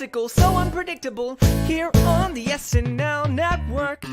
farcical, so unpredictable, here on the SNL Network.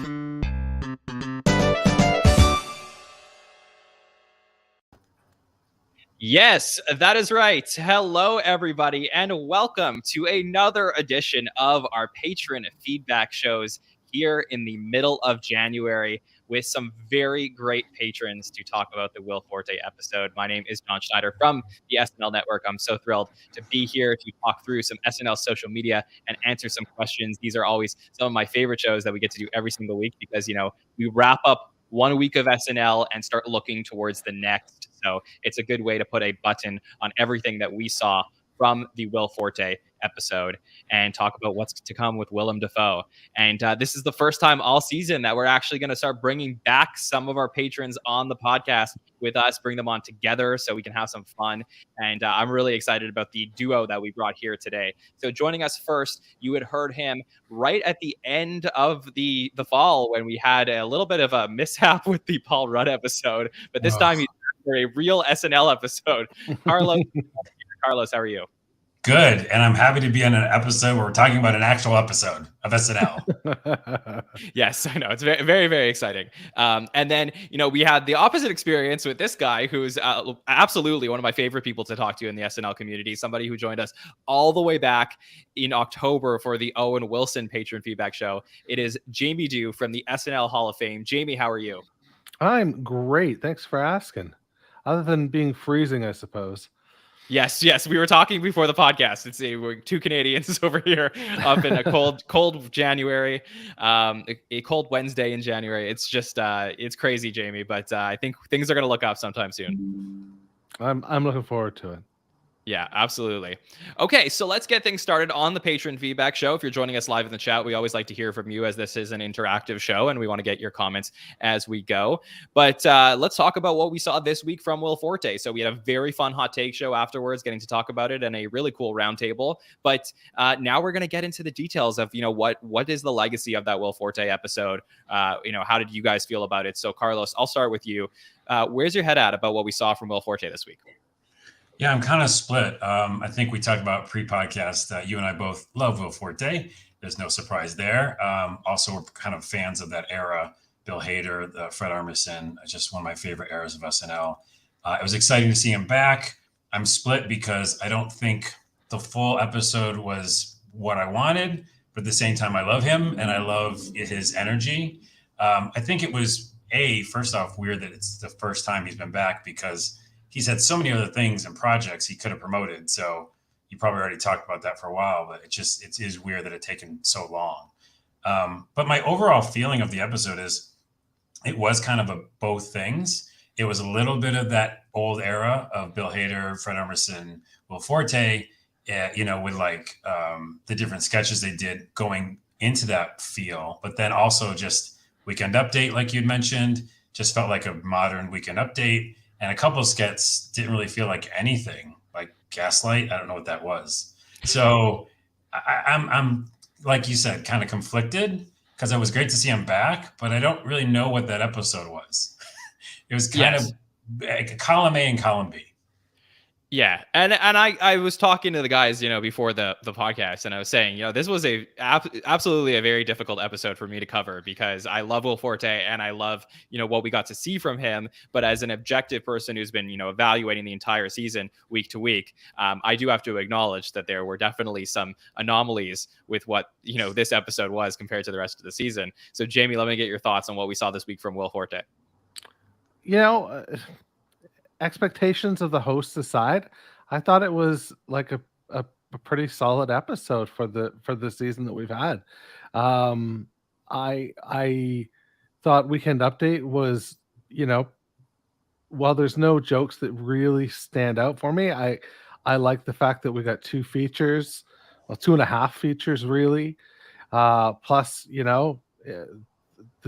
Yes, that is right. Hello, everybody, and welcome to another edition of our patron feedback shows here in the middle of January with some very great patrons to talk about the Will Forte episode. My name is John Schneider from the SNL Network. I'm so thrilled to be here to talk through some SNL social media and answer some questions. These are always some of my favorite shows that we get to do every single week because, we wrap up 1 week of SNL and start looking towards the next. So it's a good way to put a button on everything that we saw from the Will Forte episode and talk about what's to come with Willem Dafoe. And this is the first time all season that we're actually going to start bringing back some of our patrons on the podcast with us, bring them on together so we can have some fun. And I'm really excited about the duo that we brought here today. So joining us first, you had heard him right at the end of the fall when we had a little bit of a mishap with the Paul Rudd episode, but this time he's for a real SNL episode. Carlos, how are you? Good, and I'm happy to be on an episode where we're talking about an actual episode of SNL. Yes, I know. It's very, very, very exciting. And then, we had the opposite experience with this guy who's absolutely one of my favorite people to talk to in the SNL community, somebody who joined us all the way back in October for the Owen Wilson patron feedback show. It is Jamie Dew from the SNL Hall of Fame. Jamie, how are you? I'm great. Thanks for asking. Other than being freezing, I suppose. Yes. We were talking before the podcast. We're two Canadians over here up in a cold January, a cold Wednesday in January. It's just, it's crazy, Jamie, but I think things are going to look up sometime soon. I'm looking forward to it. Yeah, absolutely. Okay, so let's get things started on the patron feedback show. If you're joining us live in the chat, we always like to hear from you as this is an interactive show and we want to get your comments as we go. But let's talk about what we saw this week from Will Forte. So we had a very fun hot take show afterwards, getting to talk about it and a really cool roundtable. But now we're going to get into the details of, what is the legacy of that Will Forte episode? How did you guys feel about it? So Carlos, I'll start with you. Where's your head at about what we saw from Will Forte this week? Yeah, I'm kind of split. I think we talked about pre-podcast. You and I both love Will Forte. There's no surprise there. Also, we're kind of fans of that era. Bill Hader, Fred Armisen, just one of my favorite eras of SNL. It was exciting to see him back. I'm split because I don't think the full episode was what I wanted, but at the same time, I love him and I love his energy. I think it was, first off, weird that it's the first time he's been back because he's had so many other things and projects he could have promoted. So you probably already talked about that for a while, but it is weird that it's taken so long. But my overall feeling of the episode is it was kind of both things. It was a little bit of that old era of Bill Hader, Fred Armisen, Will Forte, with the different sketches they did going into that feel. But then also just Weekend Update, like you'd mentioned, just felt like a modern Weekend Update. And a couple of skits didn't really feel like anything, like Gaslight. I don't know what that was. So I'm like you said, kind of conflicted because it was great to see him back, but I don't really know what that episode was. It was kind of like column A and column B. Yeah, and I was talking to the guys, before the podcast, and I was saying, this was absolutely a very difficult episode for me to cover because I love Will Forte and I love, what we got to see from him. But as an objective person who's been, evaluating the entire season week to week, I do have to acknowledge that there were definitely some anomalies with what, this episode was compared to the rest of the season. So Jamie, let me get your thoughts on what we saw this week from Will Forte. Expectations of the hosts aside, I thought it was like a pretty solid episode for the season that we've had. I thought Weekend Update was, while there's no jokes that really stand out for me, I like the fact that we got 2 features, 2.5 features really. Plus, the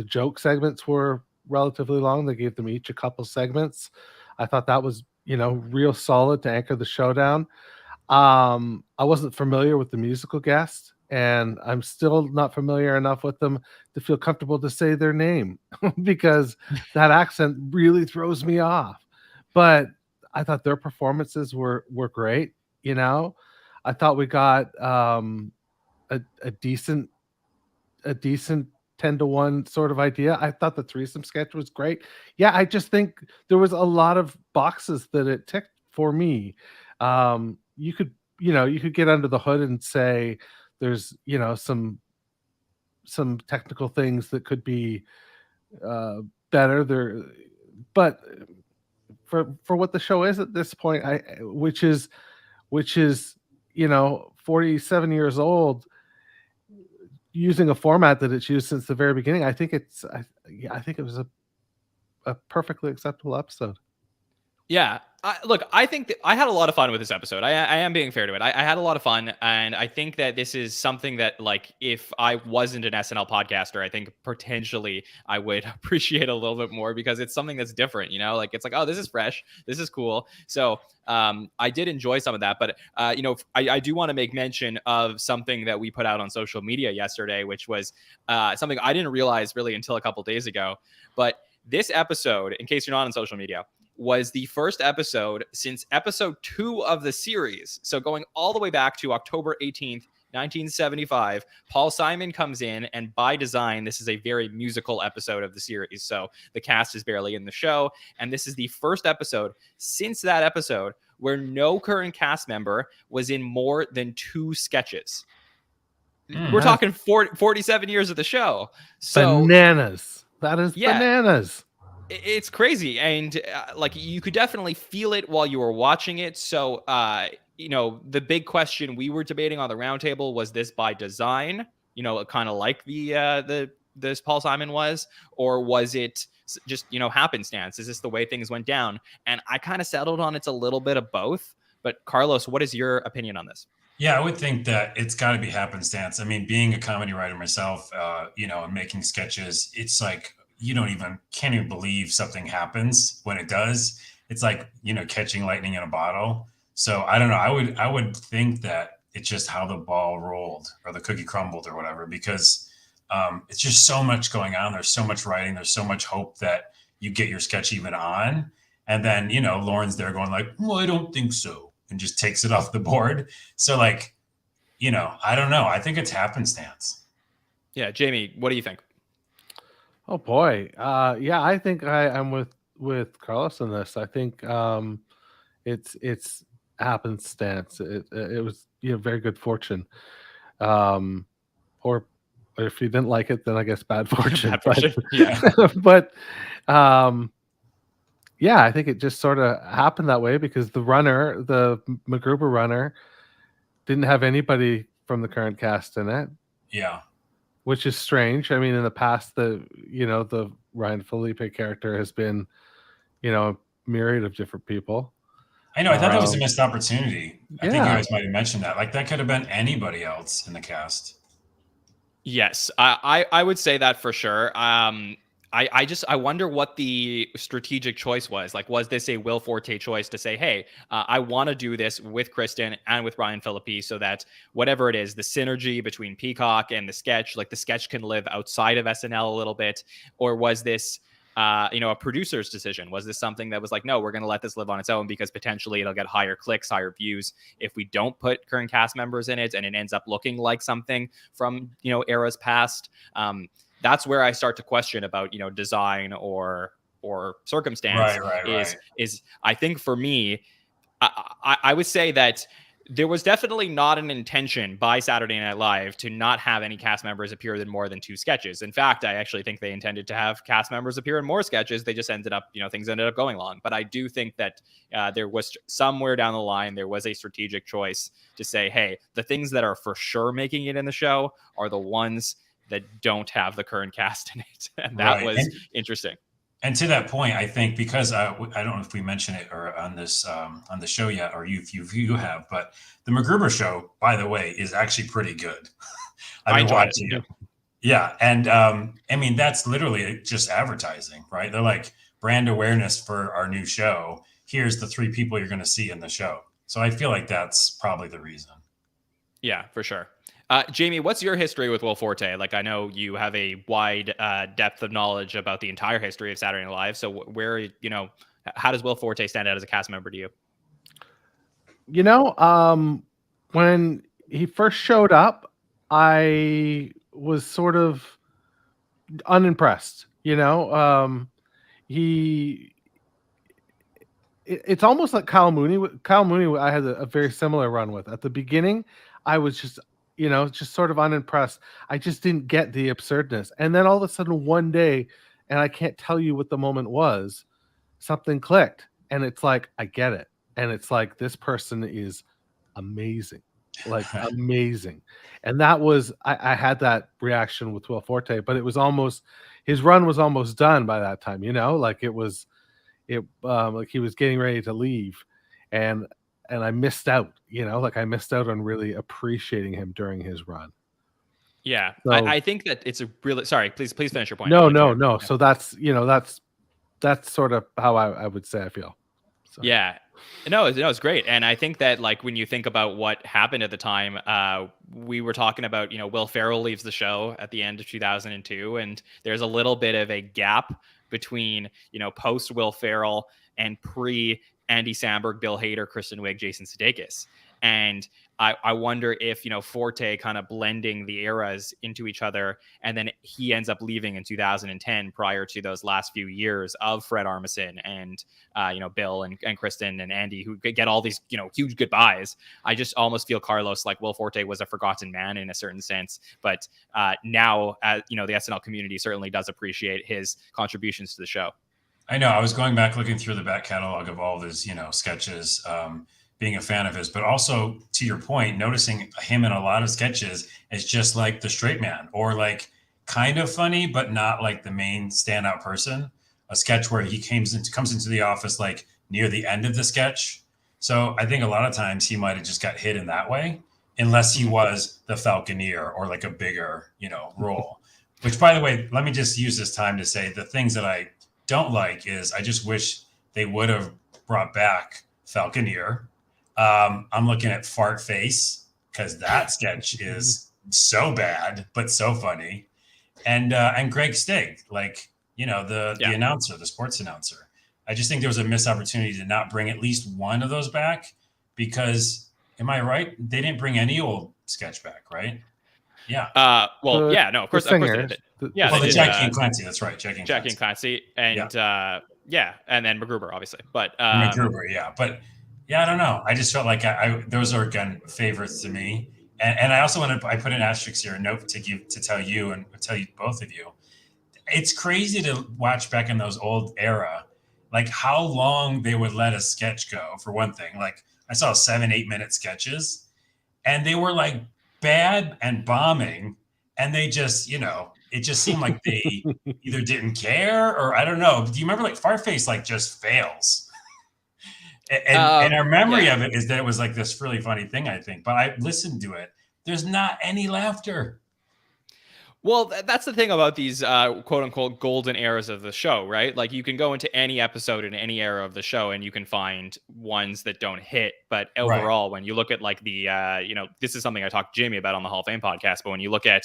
joke segments were relatively long. They gave them each a couple segments. I thought that was, real solid to anchor the showdown. I wasn't familiar with the musical guest, and I'm still not familiar enough with them to feel comfortable to say their name because that accent really throws me off. But I thought their performances were great. I thought we got a decent 10-to-1 sort of idea. I thought the threesome sketch was great. Yeah, I just think there was a lot of boxes that it ticked for me. You could get under the hood and say there's some technical things that could be better there, but for what the show is at this point, which is 47 years old, using a format that it's used since the very beginning, I think it was a perfectly acceptable episode. Yeah. Look, I think that I had a lot of fun with this episode. I am being fair to it. I had a lot of fun, and I think that this is something that, like, if I wasn't an SNL podcaster, I think potentially I would appreciate a little bit more, because it's something that's different, like, it's like, oh, this is fresh, this is cool. So I did enjoy some of that, but I do want to make mention of something that we put out on social media yesterday, which was something I didn't realize really until a couple days ago. But this episode, in case you're not on social media, was the first episode since episode 2 of the series. So going all the way back to October 18th, 1975, Paul Simon comes in, and by design, this is a very musical episode of the series. So the cast is barely in the show, and this is the first episode since that episode where no current cast member was in more than 2 sketches. We're talking 47 years of the show. So bananas. That is bananas. It's crazy, and like, you could definitely feel it while you were watching it. So the big question we were debating on the roundtable was this by design, kind of like this Paul Simon was, or was it just happenstance? Is this the way things went down? And I kind of settled on it's a little bit of both. But Carlos, what is your opinion on this? Yeah, I would think that it's got to be happenstance. I mean, being a comedy writer myself, and making sketches, it's like, can't even believe something happens when it does. It's like, catching lightning in a bottle. So I don't know. I would think that it's just how the ball rolled or the cookie crumbled or whatever, because it's just so much going on. There's so much writing. There's so much hope that you get your sketch even on. And then, Lauren's there going like, well, I don't think so, and just takes it off the board. So like, I don't know. I think it's happenstance. Yeah. Jamie, what do you think? Oh boy. Yeah, I think I'm with Carlos on this. I think it's happenstance. It was very good fortune. Or if you didn't like it, then I guess bad fortune. Bad fortune. But yeah, I think it just sort of happened that way because the MacGruber runner, didn't have anybody from the current cast in it. Yeah. Which is strange. I mean, in the past, the Ryan Felipe character has been, a myriad of different people. I know. I thought that was a missed opportunity. I think you guys might have mentioned that. Like, that could have been anybody else in the cast. Yes, I would say that for sure. I wonder what the strategic choice was. Like, was this a Will Forte choice to say, hey, I want to do this with Kristen and with Ryan Phillippe so that whatever it is, the synergy between Peacock and the sketch, like the sketch can live outside of SNL a little bit? Or was this, a producer's decision? Was this something that was like, no, we're going to let this live on its own because potentially it'll get higher clicks, higher views if we don't put current cast members in it and it ends up looking like something from, eras past? That's where I start to question about, design or circumstance. Right. Is I think for me, I would say that there was definitely not an intention by Saturday Night Live to not have any cast members appear in more than 2 sketches. In fact, I actually think they intended to have cast members appear in more sketches. They just ended up, things ended up going long. But I do think that there was somewhere down the line, there was a strategic choice to say, hey, the things that are for sure making it in the show are the ones that don't have the current cast in it. And that was interesting. And to that point, I think because I don't know if we mentioned it or on this on the show yet, or you have, but the MacGruber show, by the way, is actually pretty good. I've been watching it. Yeah, and I mean that's literally just advertising, right? They're like brand awareness for our new show. Here's the 3 people you're going to see in the show. So I feel like that's probably the reason. Yeah, for sure. Jamie, what's your history with Will Forte? Like, I know you have a wide depth of knowledge about the entire history of Saturday Night Live. So where, how does Will Forte stand out as a cast member to you? When he first showed up, I was sort of unimpressed. It's almost like Kyle Mooney. Kyle Mooney, I had a very similar run with. At the beginning, I was just sort of unimpressed. I just didn't get the absurdness. And then all of a sudden one day, and I can't tell you what the moment was, something clicked. And it's like, I get it. And it's like, this person is amazing. Like amazing. And that was, I had that reaction with Will Forte, but it was almost, his run was almost done by that time, like like he was getting ready to leave, and I missed out, like I missed out on really appreciating him during his run. Yeah, So, I think that it's a really, sorry, please finish your point. No. Yeah. So that's sort of how I would say I feel. So. Yeah, no, it's great. And I think that, like, when you think about what happened at the time, we were talking about, Will Ferrell leaves the show at the end of 2002, and there's a little bit of a gap between, post Will Ferrell and pre Andy Samberg, Bill Hader, Kristen Wiig, Jason Sudeikis. And I wonder if, Forte kind of blending the eras into each other, and then he ends up leaving in 2010 prior to those last few years of Fred Armisen and, Bill and Kristen and Andy, who get all these, huge goodbyes. I just almost feel, Carlos, like Will Forte was a forgotten man in a certain sense. But now, the SNL community certainly does appreciate his contributions to the show. I know. I was going back, looking through the back catalog of all of his, sketches, being a fan of his, but also, to your point, noticing him in a lot of sketches as just like the straight man, or like kind of funny, but not like the main standout person. A sketch where he comes into the office like near the end of the sketch. So I think a lot of times he might have just got hit in that way, unless he was the Falconeer or like a bigger, role. Which, by the way, let me just use this time to say the things that I don't like is I just wish they would have brought back Falconeer. I'm looking at Fart Face, because that sketch is so bad but so funny, and Greg Stig, like the announcer, the sports announcer. I just think there was a missed opportunity to not bring at least one of those back, because, am I right? They didn't bring any old sketch back, right? Yeah. Of course they did. The Jack King Clancy. That's right, Jack King Clancy, and and then MacGruber, obviously, but MacGruber, but. Yeah, I don't know. I just felt like those are, again, favorites to me. And I also I put an asterisk here, a note to tell you and tell you, both of you. It's crazy to watch back in those old era, like how long they would let a sketch go, for one thing. Like I saw 7-8 minute sketches, and they were like bad and bombing. And they just, it just seemed like they either didn't care, or I don't know. Do you remember like Farface like just fails? And our memory of it is that it was like this really funny thing, I think. But I listened to it. There's not any laughter. Well, that's the thing about these quote unquote golden eras of the show, right? Like you can go into any episode in any era of the show and you can find ones that don't hit. But overall, when you look at like the, this is something I talked to Jamie about on the Hall of Fame podcast. But when you look at,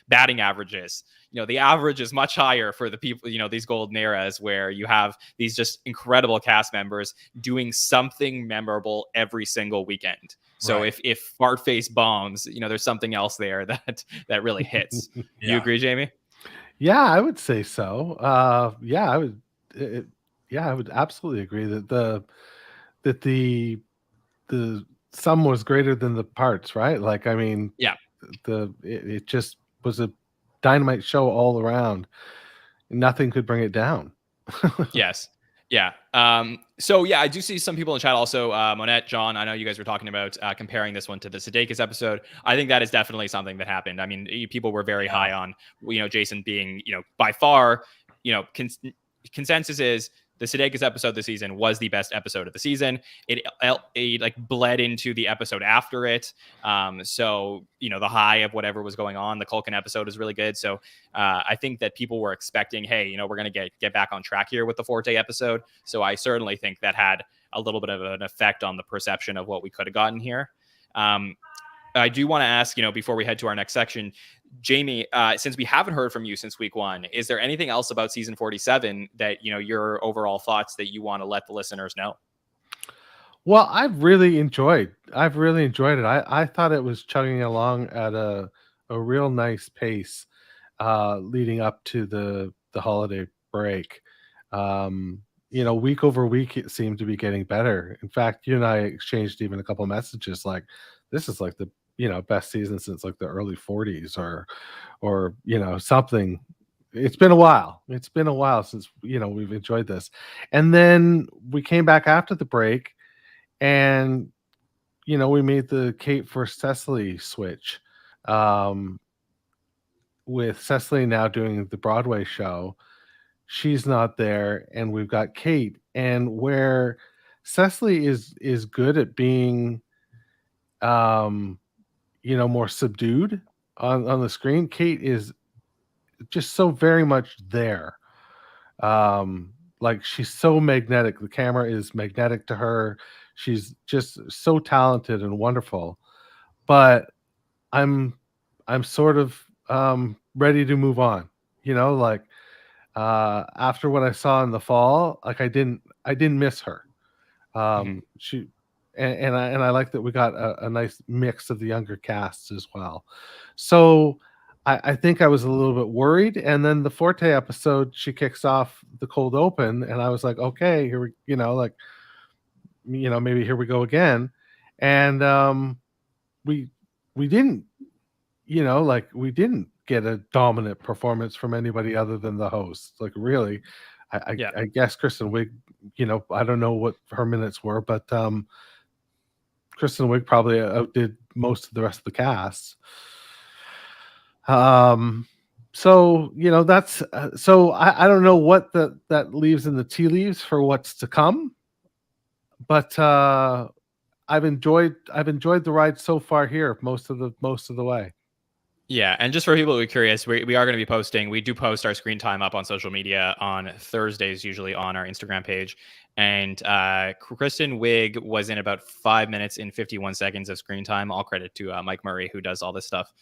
batting averages, the average is much higher for the people, these golden eras where you have these just incredible cast members doing something memorable every single weekend. So if Fart Face bombs, there's something else there that really hits. You agree, Jamie? Yeah, I would say so. I would absolutely agree that the sum was greater than the parts, right? Like, I mean, it just was a dynamite show all around. Nothing could bring it down. Yes. Yeah. So I do see some people in chat also, Monette, John, I know you guys were talking about comparing this one to the Sudeikis episode. I think that is definitely something that happened. I mean, people were very high on, Jason being, by far, consensus is the Sudeikis episode this season was the best episode of the season. It like bled into the episode after it. So, the high of whatever was going on, the Culkin episode is really good. So I think that people were expecting, hey, we're going to get back on track here with the Forte episode. So I certainly think that had a little bit of an effect on the perception of what we could have gotten here. I do want to ask, before we head to our next section, Jamie, since we haven't heard from you since week 1, is there anything else about season 47 that, your overall thoughts that you want to let the listeners know? Well, I've really enjoyed I've really enjoyed it. I thought it was chugging along at a real nice pace, leading up to the holiday break. Week over week, it seemed to be getting better. In fact, you and I exchanged even a couple messages like, "This is like the best season since like the early '40s," or something. It's been a while. It's been a while since we've enjoyed this, and then we came back after the break, and we made the Kate for Cecily switch. Um, with Cecily now doing the Broadway show, she's not there, and we've got Kate. And where Cecily is good at being, more subdued on the screen, Kate is just so very much there. Like she's so magnetic. The camera is magnetic to her. She's just so talented and wonderful. But I'm sort of ready to move on. Like after what I saw in the fall, like I didn't miss her. She and I like that we got a nice mix of the younger casts as well. So I think I was a little bit worried, and then the Forte episode, she kicks off the cold open, and I was like, okay, here we, maybe here we go again, and we didn't, we didn't get a dominant performance from anybody other than the host. Like really, I guess Kristen Wiig, I don't know what her minutes were, but Kristen Wiig probably outdid most of the rest of the cast. So that's so I don't know what that leaves in the tea leaves for what's to come, but I've enjoyed the ride so far here most of the way. Yeah, and just for people who are curious, we are going to be posting. We do post our screen time up on social media on Thursdays, usually on our Instagram page. And Kristen Wiig was in about 5 minutes and 51 seconds of screen time. All credit to Mike Murray, who does all this stuff,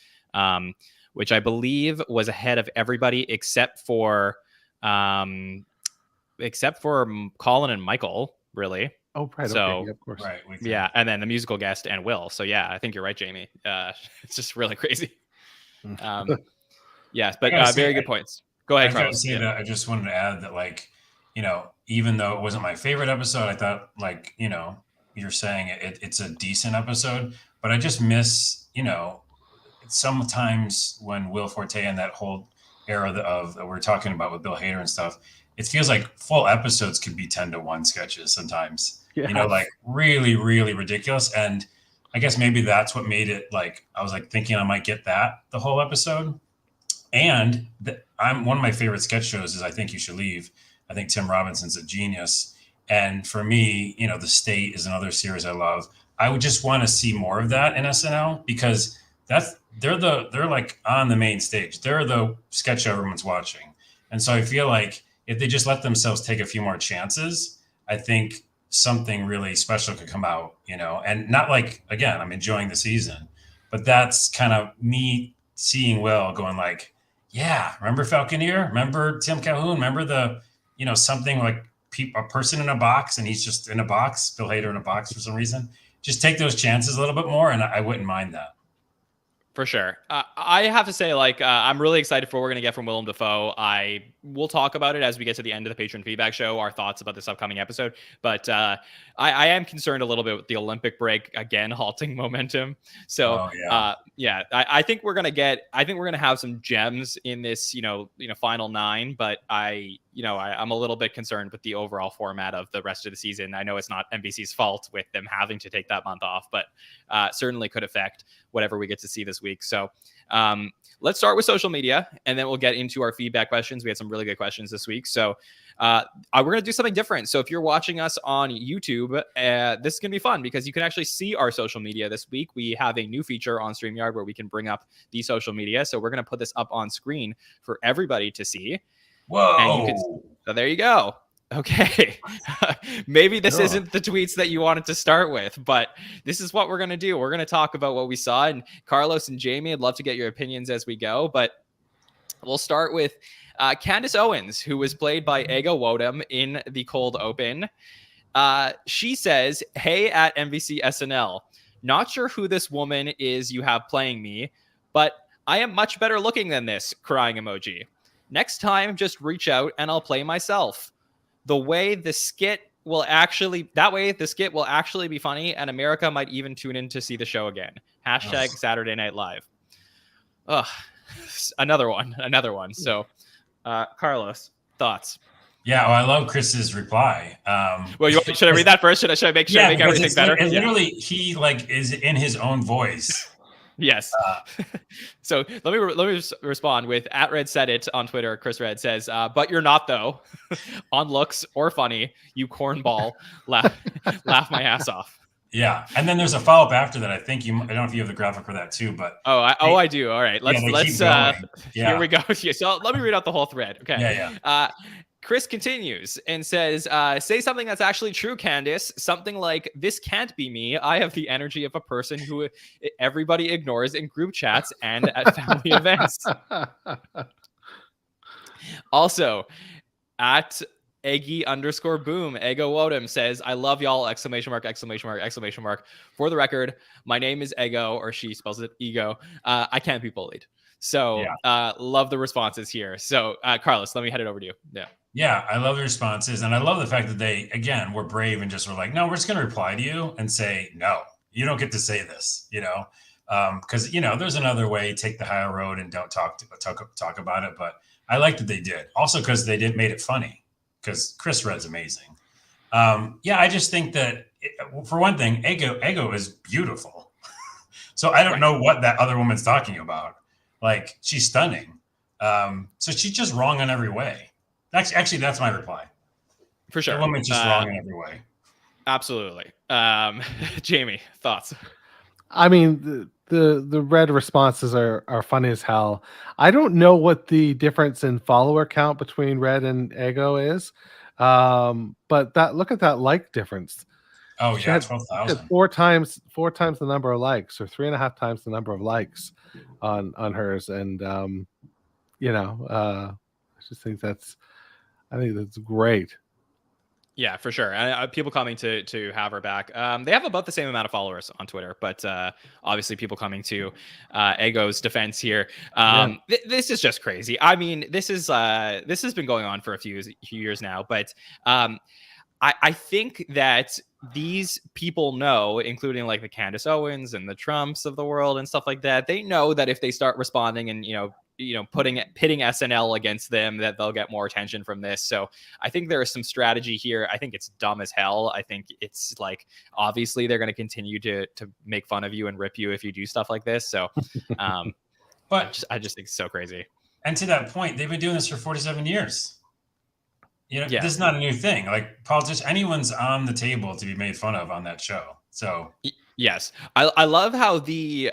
which I believe was ahead of everybody except for Colin and Michael, really. Oh, right. So, okay, of course. Right. Yeah, and then the musical guest and Will. So yeah, I think you're right, Jamie. It's just really crazy. Yes, but very good points. Go ahead, Carlos. I just wanted to add that, like, even though it wasn't my favorite episode, I thought, like, you're saying it's a decent episode, but I just miss, sometimes when Will Forte and that whole era of we're talking about with Bill Hader and stuff, it feels like full episodes could be 10-1 sketches sometimes, like really, really ridiculous. And I guess maybe that's what made it, like, I was like thinking I might get that the whole episode. And one of my favorite sketch shows is I Think You Should Leave. I think Tim Robinson's a genius. And for me, The State is another series I love. I would just want to see more of that in SNL because they're like on the main stage. They're the sketch show everyone's watching. And so I feel like if they just let themselves take a few more chances, I think something really special could come out, and not like, again, I'm enjoying the season, but that's kind of me seeing Will going like, yeah, remember Falconeer? Remember Tim Calhoun? Remember the, something like a person in a box and he's just in a box, Bill Hader in a box for some reason. Just take those chances a little bit more, and I wouldn't mind that. For sure. I have to say, like, I'm really excited for what we're going to get from Willem Dafoe. We'll talk about it as we get to the end of the patron feedback show, our thoughts about this upcoming episode. But I am concerned a little bit with the Olympic break, again, halting momentum. So, I think we're going to have some gems in this, final 9. But I'm a little bit concerned with the overall format of the rest of the season. I know it's not NBC's fault with them having to take that month off, but certainly could affect whatever we get to see this week. So let's start with social media, and then we'll get into our feedback questions. We had some really good questions this week. So we're going to do something different. So if you're watching us on YouTube, this is going to be fun because you can actually see our social media this week. We have a new feature on StreamYard where we can bring up the social media. So we're going to put this up on screen for everybody to see. Whoa. And so there you go. Okay. Maybe this isn't the tweets that you wanted to start with, but this is what we're going to do. We're going to talk about what we saw. And Carlos and Jamie, I'd love to get your opinions as we go, but we'll start with Candace Owens, who was played by Ega Wodem in the cold open. She says, "Hey, at MVC SNL, Not sure who this woman is you have playing me, but I am much better looking than this, crying emoji. Next time, just reach out and I'll play myself. The way the skit will actually be funny, and America might even tune in to see the show again. Hashtag Saturday Night Live. Ugh, another one. So, Carlos, thoughts? Yeah, I love Chris's reply. Well, should I read that first? Should I make everything better? And literally, he like is in his own voice. Yes. So let me respond with @RedSaidIt on Twitter. Chris Red says, "But you're not though, on looks or funny. You cornball, laugh my ass off." Yeah, and then there's a follow up after that. I think I don't know if you have the graphic for that too, but I do. All right, let's here we go. So let me read out the whole thread. Okay. Yeah. Chris continues and says, say something that's actually true, Candace. Something like, this can't be me. I have the energy of a person who everybody ignores in group chats and at family events. Also, at Eggy_boom, Ego Wodem says, I love y'all, !! For the record, my name is Ego, or she spells it ego. I can't be bullied. So love the responses here. So Carlos, let me head it over to you. Yeah, I love the responses. And I love the fact that they, again, were brave and just were like, no, we're just going to reply to you and say, no, you don't get to say this, because, there's another way, take the higher road and don't talk about it. But I like that they did. Also, because they made it funny, because Chris Red's amazing. I just think that, for one thing, Ego is beautiful. So I don't know what that other woman's talking about. Like, she's stunning. So she's just wrong in every way. Actually, that's my reply. For sure. The woman's just wrong in every way. Absolutely. Jamie, thoughts? I mean, the red responses are funny as hell. I don't know what the difference in follower count between Red and Ego is, but look at that like difference. Oh, yeah, 12,000. Four times the number of likes, or 3.5 times the number of likes on hers, and I just think that's great. Yeah, for sure. People coming to have her back. They have about the same amount of followers on Twitter, but obviously people coming to Ego's defense here. This is just crazy. I mean, this has been going on for a few years now, but I think that these people know, including like the Candace Owens and the Trumps of the world and stuff like that, they know that if they start responding and pitting SNL against them, that they'll get more attention from this. So I think there is some strategy here. I think it's dumb as hell. I think it's like, obviously they're going to continue to make fun of you and rip you if you do stuff like this. So, but I just think it's so crazy. And to that point, they've been doing this for 47 years. This is not a new thing. Like, politicians, anyone's on the table to be made fun of on that show. So yes, I love how the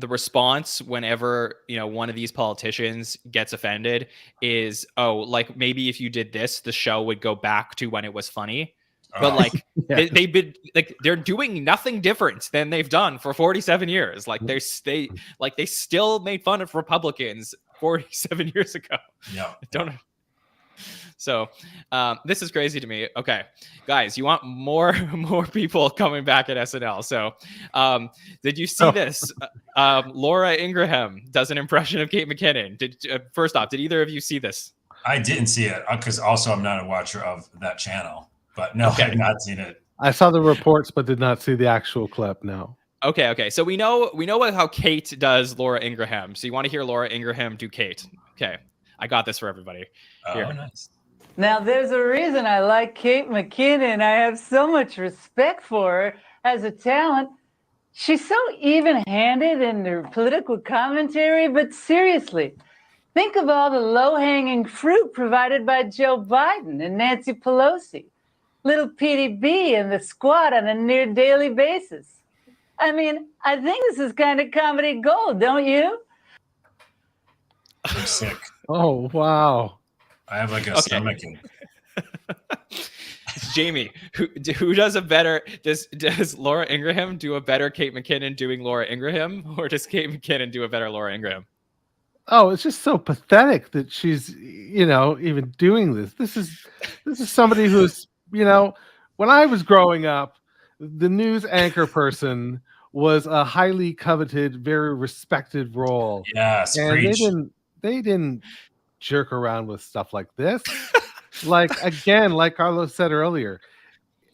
response whenever one of these politicians gets offended is, oh, like, maybe if you did this, the show would go back to when it was funny. But like they've been like, they're doing nothing different than they've done for 47 years. Like they still made fun of Republicans 47 years ago. Yeah, don't know. So this is crazy to me. Okay, guys, you want more people coming back at SNL. So did you see this? Laura Ingraham does an impression of Kate McKinnon. First off, did either of you see this? I didn't see it because also I'm not a watcher of that channel. But no, okay. I've not seen it. I saw the reports, but did not see the actual clip. No. Okay. So we know how Kate does Laura Ingraham. So you want to hear Laura Ingraham do Kate? Okay, I got this for everybody. Here. Oh, nice. Now, there's a reason I like Kate McKinnon. I have so much respect for her as a talent. She's so even-handed in her political commentary, but seriously, think of all the low-hanging fruit provided by Joe Biden and Nancy Pelosi, little PDB and the squad on a near-daily basis. I mean, I think this is kind of comedy gold, don't you? I'm sick. Oh, wow. I have like a stomach. Jamie, who does a better? Does Laura Ingraham do a better Kate McKinnon doing Laura Ingraham, or does Kate McKinnon do a better Laura Ingraham? Oh, it's just so pathetic that she's even doing this. This is somebody who's when I was growing up, the news anchor person was a highly coveted, very respected role. Yes, And preach. they didn't jerk around with stuff like this. Like again, like Carlos said earlier,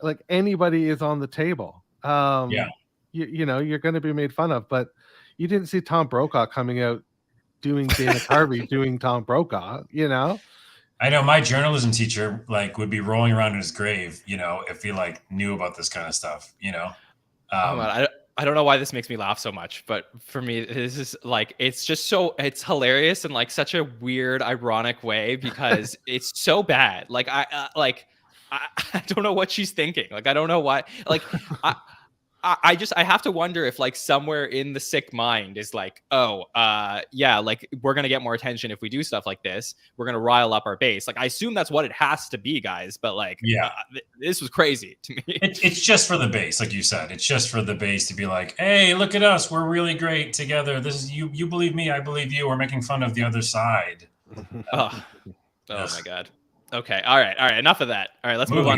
like anybody is on the table. Yeah. You know, you're going to be made fun of, but you didn't see Tom Brokaw coming out doing Dana Carvey doing Tom Brokaw, you know? I know my journalism teacher like would be rolling around in his grave, you know, if he like knew about this kind of stuff, you know. Oh man, I don't know why this makes me laugh so much, but for me, this is like it's it's hilarious in like such a weird, ironic way because it's so bad. Like I don't know what she's thinking. Like I don't know why. Like I have to wonder if like somewhere in the sick mind is like, oh, yeah, like we're gonna get more attention if we do stuff like this. We're gonna rile up our base. Like I assume that's what it has to be, guys. But like, yeah, this was crazy to me. It's just for the base, like you said. It's just for the base to be like, hey, look at us, we're really great together. This is you believe me, I believe you. We're making fun of the other side. Oh my god. Okay. All right. Enough of that. All right. Let's move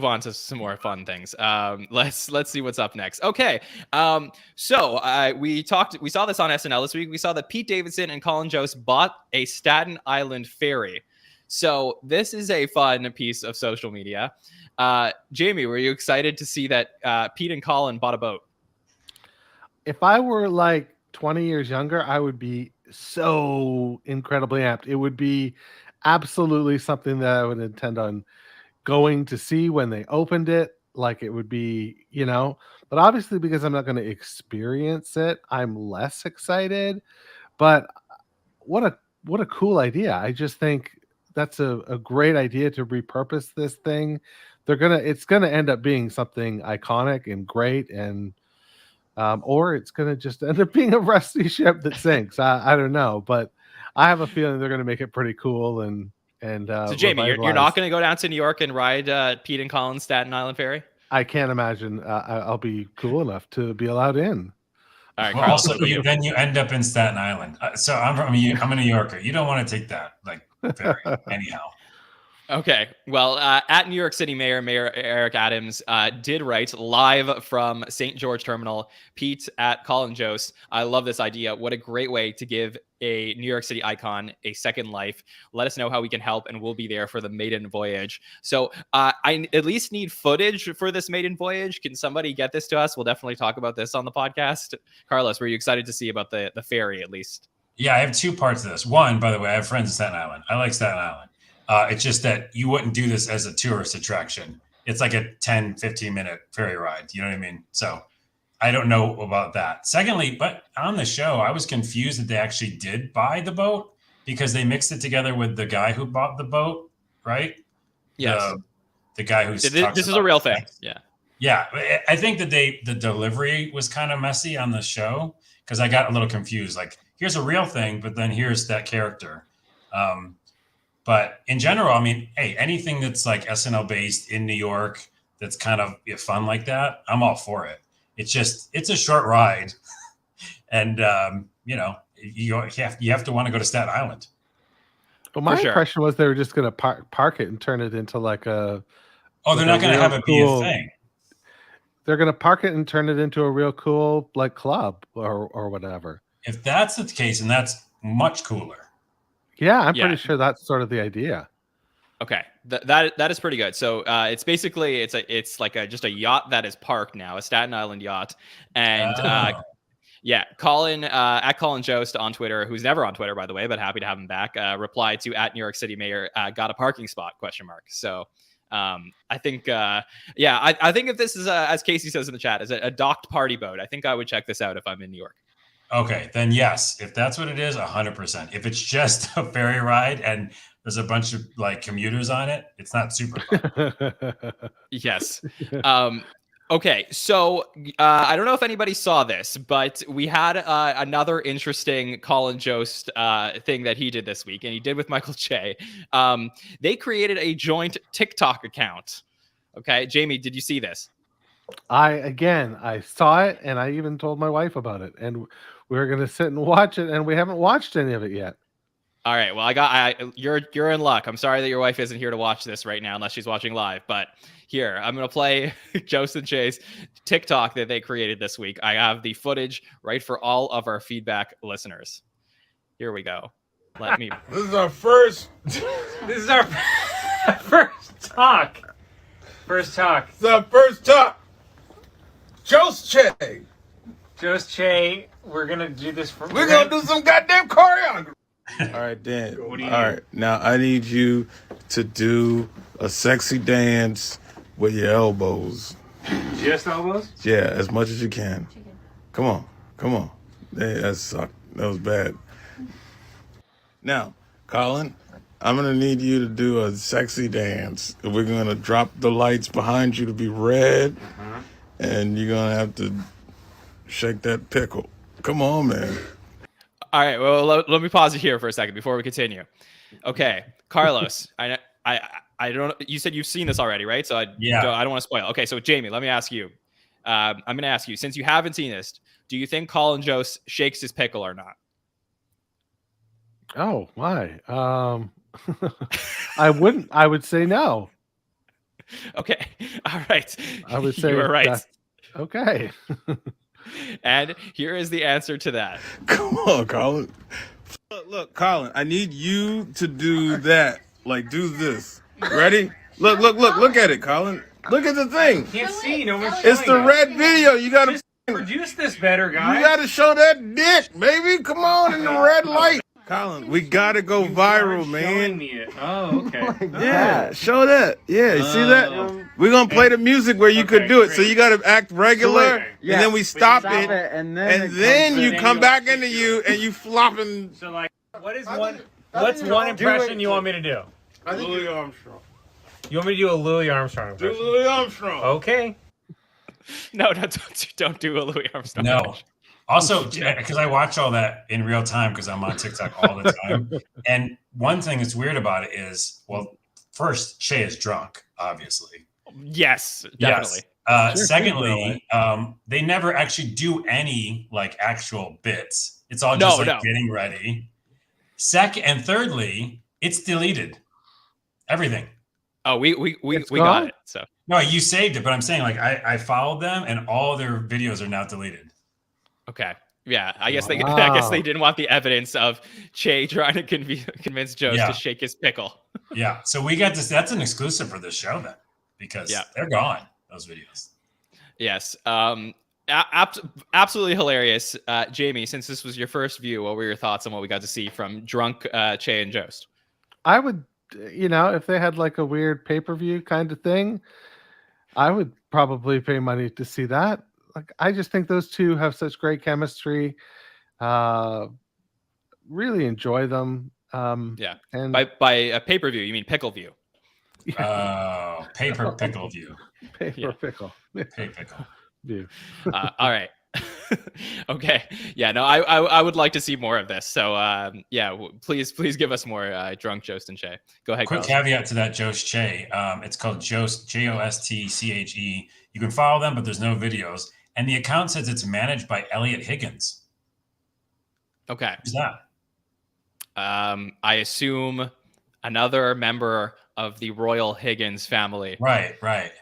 on to some more fun things. Let's see what's up next. Okay. So we saw this on SNL this week. We saw that Pete Davidson and Colin Jost bought a Staten Island ferry. So this is a fun piece of social media. Jamie, were you excited to see that Pete and Colin bought a boat? If I were like 20 years younger, I would be so incredibly amped. It would be absolutely something that I would intend on going to see when they opened it. Like it would be, you know, but obviously because I'm not going to experience it, I'm less excited. But what a cool idea. I just think that's a great idea to repurpose this thing. It's gonna end up being something iconic and great, and or it's gonna just end up being a rusty ship that sinks. I don't know, but I have a feeling they're going to make it pretty cool and so Jamie, you're not going to go down to New York and ride Pete and Colin's Staten Island ferry? I can't imagine I'll be cool enough to be allowed in. All right. Well, also, then you end up in Staten Island. So I'm a New Yorker. You don't want to take that like ferry anyhow. Okay. Well, at New York City Mayor Eric Adams did write live from St. George Terminal. Pete at Colin Jost. I love this idea. What a great way to give a New York City icon a second life. Let us know how we can help, and we'll be there for the maiden voyage. So I at least need footage for this maiden voyage. Can somebody get this to us? We'll definitely talk about this on the podcast. Carlos, were you excited to see about the ferry at least? Yeah, I have two parts of this. One, by the way, I have friends in Staten Island. I like Staten Island. It's just that you wouldn't do this as a tourist attraction. It's like a 10, 15-minute ferry ride. You know what I mean? So I don't know about that. Secondly, but on the show, I was confused that they actually did buy the boat because they mixed it together with the guy who bought the boat, right? Yes. The guy who's this is a real thing. Yeah. Yeah. I think that the delivery was kind of messy on the show because I got a little confused. Like, here's a real thing, but then here's that character. But in general, I mean, hey, anything that's like SNL based in New York that's kind of fun like that, I'm all for it. It's a short ride, and you know, you have to want to go to Staten Island. Well, my impression was they were just going to park it and turn it into like a. Oh, they're not going to have it be a thing. They're going to park it and turn it into a real cool like club or whatever. If that's the case, and that's much cooler. Yeah, I'm pretty sure that's sort of the idea. Okay, that is pretty good. So it's basically it's like just a yacht that is parked now, a Staten Island yacht, and yeah, Colin at Colin Jost on Twitter, who's never on Twitter by the way, but happy to have him back. Replied to at New York City Mayor, got a parking spot ? So I think I think if this is as Casey says in the chat, is a docked party boat, I think I would check this out if I'm in New York. Okay, then yes, if that's what it is, 100%. If it's just a ferry ride and there's a bunch of like commuters on it, it's not super fun. Yes. Okay, so I don't know if anybody saw this, but we had another interesting Colin Jost thing that he did this week, and he did with Michael Che. They created a joint TikTok account. Okay, Jamie, did you see this? I saw it, and I even told my wife about it, and we were going to sit and watch it, and we haven't watched any of it yet. All right. Well, you're in luck. I'm sorry that your wife isn't here to watch this right now, unless she's watching live. But here, I'm gonna play Jost and Shay's TikTok that they created this week. I have the footage right for all of our feedback listeners. Here we go. Let me. This is our first. This is our first talk. First talk. It's our first talk. Jost Che. Jost Che, we're gonna do this for. We're gonna do some goddamn choreography. All right, Dan. What do you All need? right, now I need you to do a sexy dance with your elbows. Just elbows? Yeah, as much as you can. Come on. Hey, that sucked. That was bad. Now, Colin, I'm gonna need you to do a sexy dance. We're gonna drop the lights behind you to be red, and you're gonna have to shake that pickle. Come on, man. All right. Well, let me pause it here for a second before we continue. Okay, Carlos. I don't. You said you've seen this already, right? So I don't want to spoil. Okay, so Jamie, let me ask you. I'm going to ask you, since you haven't seen this, do you think Colin Jost shakes his pickle or not? Oh my. I wouldn't. I would say no. Okay. All right. I would say you were right. Okay. And here is the answer to that. Come on, Colin. Look, Colin, I need you to do that. Like, do this. Ready? Look at it, Colin. Look at the thing. Can't see. No one's It's the showing it. red video. You gotta, Just produce this better, you guys. gotta show that dick, baby. Come on, in the red light. Colin, we gotta go viral, Showing man. me it. Oh, okay. Yeah, show that. Yeah, you see that? We're gonna play the music where you could do it. So you gotta act regular, and then we stop it, and then you come back into you, and you flopping. So, like, what's one impression you want me to do? Louis Armstrong. You want me to do a Louis Armstrong Do impression? Louis Armstrong. Okay. No, don't do a Louis Armstrong. No. Also, because I watch all that in real time because I'm on TikTok all the time. And one thing that's weird about it is, well, first, Shay is drunk, obviously. Yes, definitely. Yes. Secondly, they never actually do any like actual bits. It's all just getting ready. And thirdly, it's deleted. Everything. Oh, we got it. So no, you saved it, but I'm saying like I followed them and all their videos are now deleted. okay. Yeah, I guess they didn't want the evidence of Che trying to convince Jost to shake his pickle. Yeah. So we got this. That's an exclusive for this show then, because they're gone, those videos. Yes. Absolutely hilarious. Jamie, since this was your first view, what were your thoughts on what we got to see from drunk Che and Jost? I would, if they had like a weird pay-per-view kind of thing, I would probably pay money to see that. Like, I just think those two have such great chemistry. Really enjoy them. And by a pay-per-view, you mean pickle view? Oh, paper pickle view. Pickle view. All right. Okay. Yeah. No, I would like to see more of this. So please give us more drunk Jost and Che. Go ahead. Quick caveat to that, Jost Che. It's called Jost, Jostche. You can follow them, but there's no videos. And the account says it's managed by Elliot Higgins. Okay. Who's that? I assume another member of the Royal Higgins family. Right.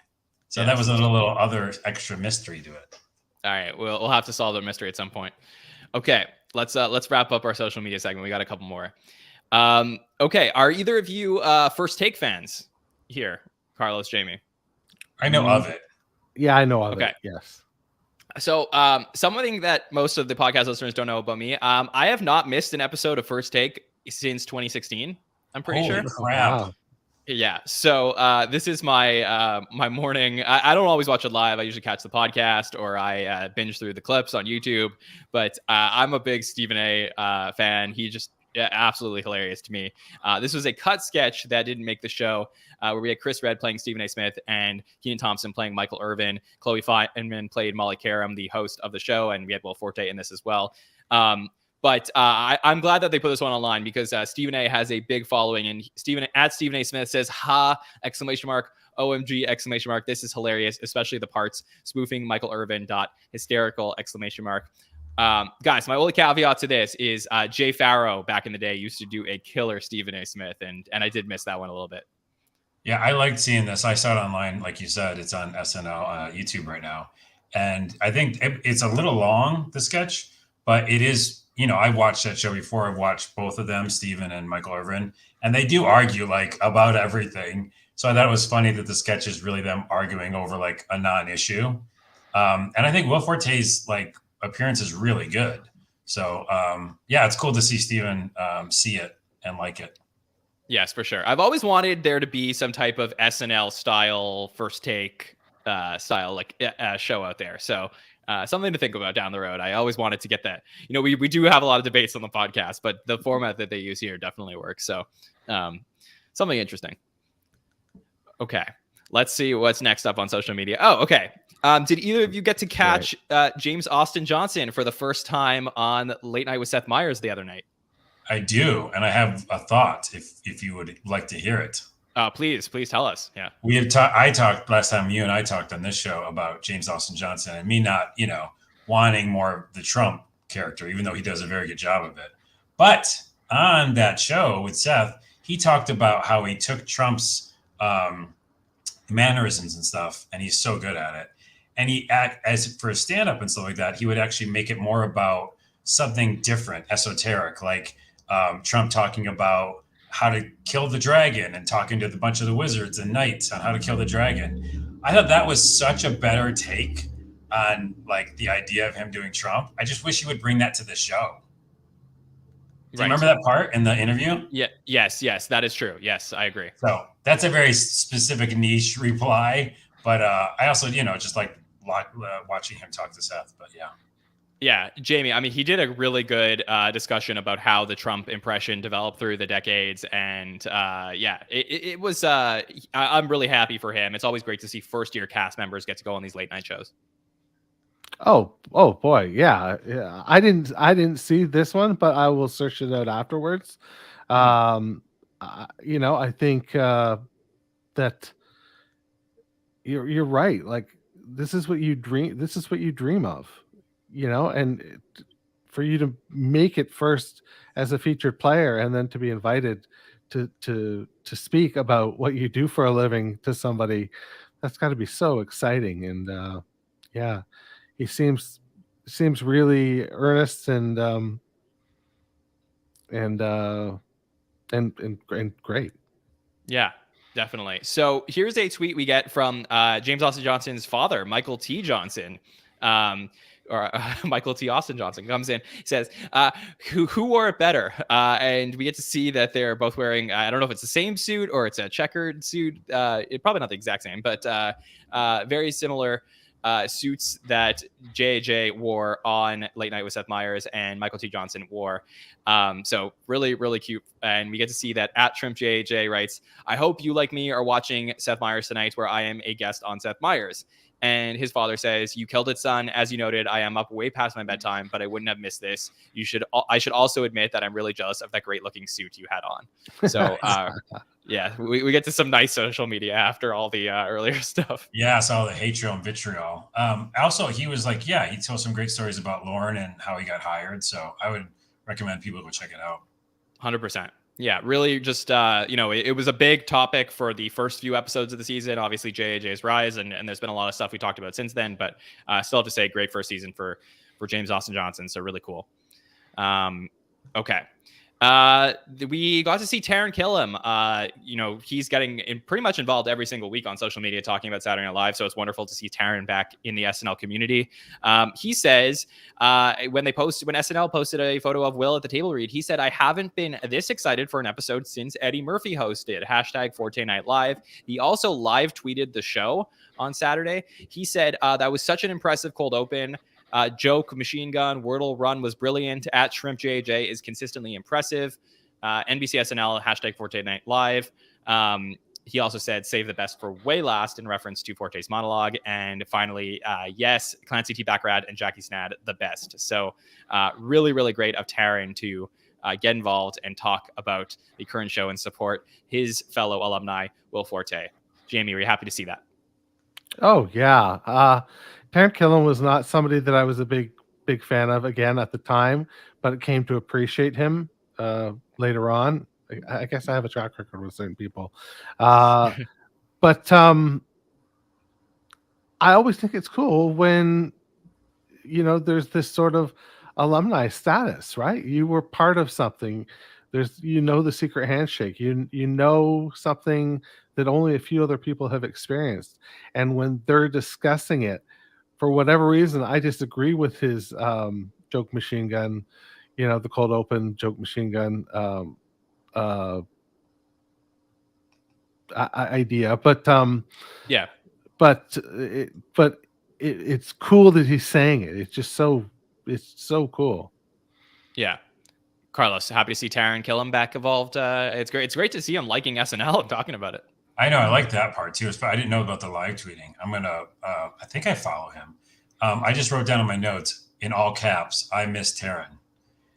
So that was a little other extra mystery to it. All right, we'll have to solve the mystery at some point. Okay, let's wrap up our social media segment. We got a couple more. Okay, are either of you First Take fans here, Carlos, Jamie? I know of it. Yeah, I know of it. Yes. So something that most of the podcast listeners don't know about me, I have not missed an episode of First Take since 2016. I'm pretty sure. Crap. Wow. Yeah. So this is my my morning. I don't always watch it live. I usually catch the podcast or I binge through the clips on YouTube. But I'm a big Stephen A. Fan. He just absolutely hilarious to me. This was a cut sketch that didn't make the show where we had Chris Redd playing Stephen A. Smith and Kenan Thompson playing Michael Irvin. Chloe Feynman played Molly Karam, the host of the show, and we had Will Forte in this as well. But I'm glad that they put this one online because Stephen A. has a big following, and Stephen A. Smith says, "Ha!" ! OMG! This is hilarious, especially the parts spoofing Michael Irvin. Hysterical! Guys, my only caveat to this is Jay Farrow back in the day used to do a killer Stephen A. Smith, and I did miss that one a little bit. Yeah, I liked seeing this. I saw it online, like you said. It's on SNL YouTube right now, and I think it's a little long, the sketch, but it is. I watched that show before. I've watched both of them, Stephen and Michael Irvin, and they do argue like about everything. So I thought it was funny that the sketch is really them arguing over like a non-issue. And I think Will Forte's like appearance is really good. So yeah, it's cool to see Stephen see it and like it. Yes, for sure. I've always wanted there to be some type of SNL style first take style like show out there. So something to think about down the road. I always wanted to get that. We do have a lot of debates on the podcast, but the format that they use here definitely works. So something interesting. Okay, let's see what's next up on social media. Oh, okay. Did either of you get to catch James Austin Johnson for the first time on Late Night with Seth Meyers the other night? I do, and I have a thought if you would like to hear it. Please tell us. Yeah, I talked last time you and I talked on this show about James Austin Johnson and me not, wanting more of the Trump character, even though he does a very good job of it. But on that show with Seth, he talked about how he took Trump's mannerisms and stuff, and he's so good at it. And as for a stand-up and stuff like that, he would actually make it more about something different, esoteric, like Trump talking about how to kill the dragon and talking to a bunch of the wizards and knights on how to kill the dragon. I thought that was such a better take on like the idea of him doing Trump. I just wish he would bring that to the show. Do you remember that part in the interview? Yeah. Yes, that is true. Yes, I agree. So that's a very specific niche reply. But I also, just like watching him talk to Seth. But yeah. Yeah, Jamie, I mean, he did a really good discussion about how the Trump impression developed through the decades. And it was, I'm really happy for him. It's always great to see first-year cast members get to go on these late night shows. Oh boy. Yeah. I didn't see this one, but I will search it out afterwards. I think that you're right. Like this is what you dream of. And for you to make it first as a featured player and then to be invited to speak about what you do for a living to somebody, that's got to be so exciting. And he seems really earnest and great. Yeah, definitely. So here's a tweet we get from James Austin Johnson's father, Michael T. Johnson. Michael T. Austin Johnson comes in, says, who wore it better? And we get to see that they're both wearing, I don't know if it's the same suit or it's a checkered suit. Probably not the exact same, but very similar suits that JJ wore on Late Night with Seth Meyers and Michael T. Johnson wore. So really, really cute. And we get to see that at Shrimp JJ writes, I hope you like me are watching Seth Meyers tonight where I am a guest on Seth Meyers. And his father says, you killed it, son. As you noted, I am up way past my bedtime, but I wouldn't have missed this. I should also admit that I'm really jealous of that great looking suit you had on. So, yeah, we get to some nice social media after all the earlier stuff. Yeah, I saw the hatred and vitriol. Also, he was like, he told some great stories about Lauren and how he got hired. So I would recommend people go check it out. 100%. Yeah, really just, it was a big topic for the first few episodes of the season, obviously JJ's rise, and there's been a lot of stuff we talked about since then, but still have to say great first season for James Austin Johnson, so really cool. Okay. We got to see Taran Killam. He's getting pretty much involved every single week on social media talking about Saturday Night Live, so it's wonderful to see Taran back in the SNL community. He says when SNL posted a photo of Will at the table read, he said, I haven't been this excited for an episode since Eddie Murphy hosted, #Forte Night Live. He also live tweeted the show on Saturday. He said that was such an impressive cold open. Joke, machine gun, Wordle run was brilliant. At Shrimp JJ is consistently impressive. NBC SNL, #Forte Night Live. He also said, save the best for way last in reference to Forte's monologue. And finally, yes, Clancy T. Backrad and Jackie Snad, the best. So really, really great of Taran to get involved and talk about the current show and support his fellow alumni, Will Forte. Jamie, were you happy to see that? Oh, yeah. Taran Killam was not somebody that I was a big big fan of again at the time, but it came to appreciate him later on. I guess I have a track record with certain people, but I always think it's cool when there's this sort of alumni status, right? You were part of something. There's the secret handshake. You know something that only a few other people have experienced, and when they're discussing it, for whatever reason, I disagree with his joke machine gun, the cold open joke machine gun idea. But Yeah. but it's cool that he's saying it. It's so cool. Yeah. Carlos, happy to see Taron Killam back involved. It's great. It's great to see him liking SNL and talking about it. I know. I like that part too. I didn't know about the live tweeting. I'm going to, I think I follow him. I just wrote down in my notes in all caps, I miss Taron.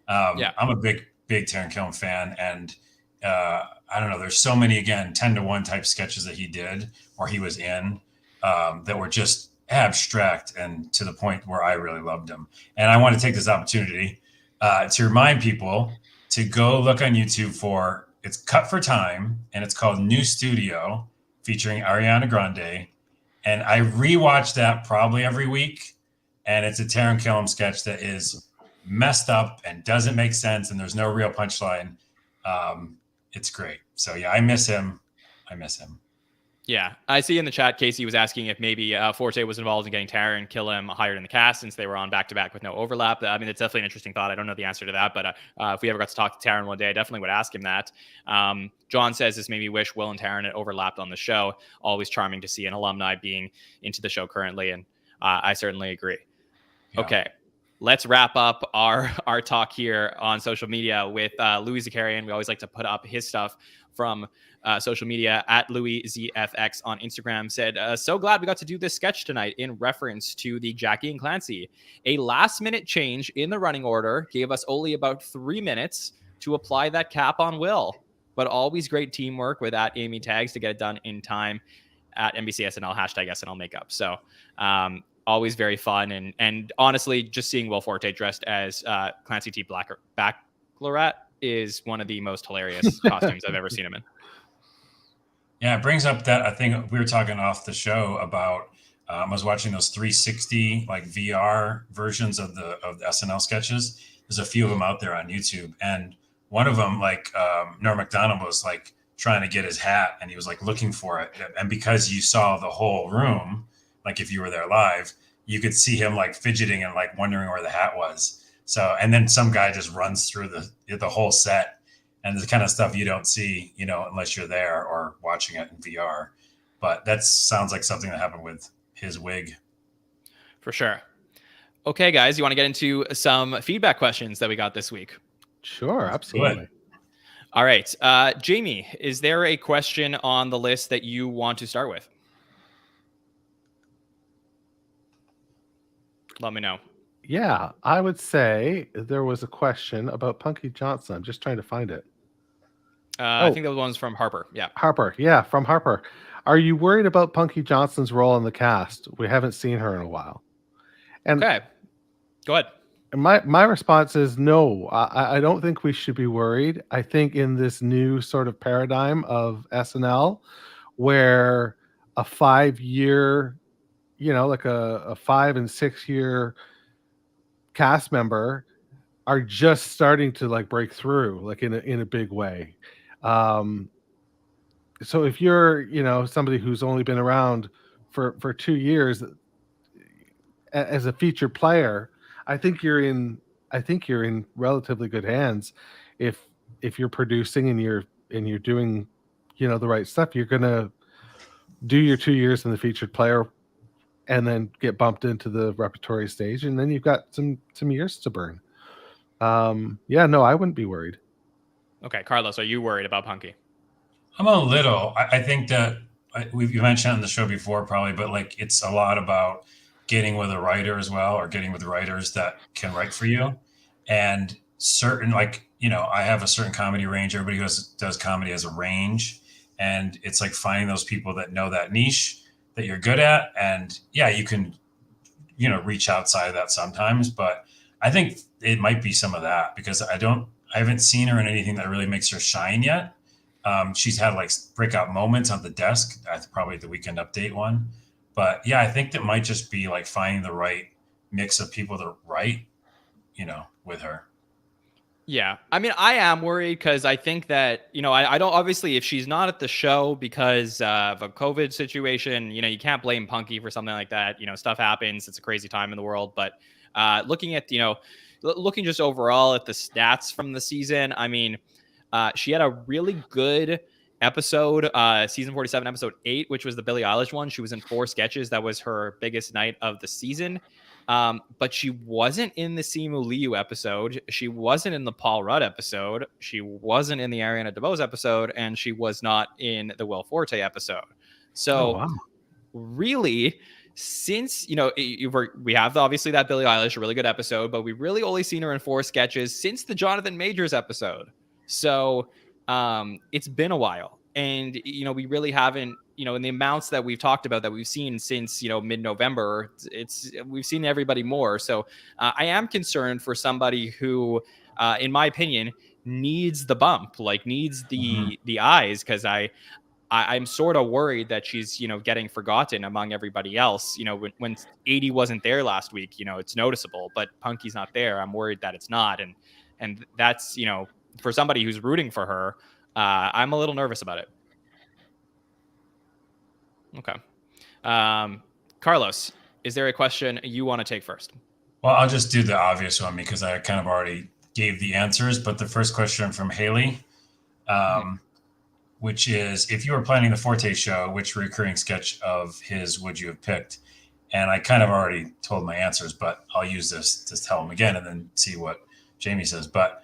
I'm a big Taron Killam fan. And I don't know, there's so many, again, 10-to-1 type sketches that he did or he was in that were just abstract and to the point where I really loved him. And I want to take this opportunity to remind people to go look on YouTube for, it's Cut for Time, and it's called New Studio, featuring Ariana Grande. And I rewatch that probably every week. And it's a Taron Killam sketch that is messed up and doesn't make sense, and there's no real punchline. It's great. So yeah, I miss him. Yeah, I see in the chat, Casey was asking if maybe Forte was involved in getting Taron Killam hired in the cast since they were on back-to-back with no overlap. I mean, it's definitely an interesting thought. I don't know the answer to that, but if we ever got to talk to Taron one day, I definitely would ask him that. John says this made me wish Will and Taron had overlapped on the show. Always charming to see an alumni being into the show currently, and I certainly agree. Yeah. Okay, let's wrap up our talk here on social media with Louis Zakarian. We always like to put up his stuff from social media at LouisZFX on Instagram. Said, so glad we got to do this sketch tonight in reference to the Jackie and Clancy. A last minute change in the running order gave us only about 3 minutes to apply that cap on Will, but always great teamwork with @Amy Tags to get it done in time at NBCSNL #SNL Makeup. So always very fun. And honestly, just seeing Will Forte dressed as Clancy T. Baccalaureate is one of the most hilarious costumes I've ever seen him in. Yeah, it brings up that I think we were talking off the show about I was watching those 360 like VR versions of the SNL sketches. There's a few of them out there on YouTube, and one of them, like Norm Macdonald was like trying to get his hat, and he was like looking for it, and because you saw the whole room, like if you were there live, you could see him like fidgeting and like wondering where the hat was. So, and then some guy just runs through the whole set. And the kind of stuff you don't see, unless you're there or watching it in VR. But that sounds like something that happened with his wig. For sure. Okay, guys, you want to get into some feedback questions that we got this week? Sure, absolutely. Good. All right. Jamie, is there a question on the list that you want to start with? Let me know. Yeah, I would say there was a question about Punky Johnson. I'm just trying to find it. I think that one's from Harper. Yeah. Harper. Yeah, from Harper. Are you worried about Punky Johnson's role in the cast? We haven't seen her in a while. And okay. Go ahead. My response is no. I don't think we should be worried. I think in this new sort of paradigm of SNL, where a 5-year, like a 5 and 6 year cast member are just starting to like break through like in a big way. So if you're somebody who's only been around for 2 years as a featured player, I think you're in relatively good hands. If you're producing and you're doing the right stuff, you're gonna do your 2 years in the featured player and then get bumped into the repertory stage, and then you've got some years to burn. No, I wouldn't be worried. Okay, Carlos, are you worried about Punky? I'm a little. I think that we've mentioned on the show before, probably, but like it's a lot about getting with a writer as well, or getting with writers that can write for you. And certain, I have a certain comedy range. Everybody who does comedy has a range, and it's like finding those people that know that niche that you're good at. And yeah, you can reach outside of that sometimes. But I think it might be some of that because I haven't seen her in anything that really makes her shine yet. She's had like breakout moments on the desk. That's probably the Weekend Update one. But yeah, I think that might just be like finding the right mix of people to write, with her. Yeah. I mean, I am worried because I think that, I don't, obviously, if she's not at the show because of a COVID situation, you can't blame Punky for something like that. Stuff happens. It's a crazy time in the world. But looking at, looking just overall at the stats from the season, I mean, she had a really good episode, season 47, episode 8, which was the Billie Eilish one. She was in 4 sketches. That was her biggest night of the season. But she wasn't in the Simu Liu episode. She wasn't in the Paul Rudd episode. She wasn't in the Ariana DeBose episode, and she was not in the Will Forte episode. So really, since, we have obviously that Billie Eilish, a really good episode, but we've really only seen her in 4 sketches since the Jonathan Majors episode. So it's been a while. And, we really haven't, in the amounts that we've talked about that we've seen since, mid-November, we've seen everybody more. So I am concerned for somebody who, in my opinion, needs the bump, like needs the eyes, because I'm sort of worried that she's, getting forgotten among everybody else. When 80 wasn't there last week, it's noticeable, but Punky's not there. I'm worried that it's not. And that's, for somebody who's rooting for her, I'm a little nervous about it. Okay. Carlos, is there a question you want to take first? Well, I'll just do the obvious one because I kind of already gave the answers. But the first question from Haley, which is, if you were planning the Forte show, which recurring sketch of his would you have picked? And I kind of already told my answers, but I'll use this to tell them again and then see what Jamie says. But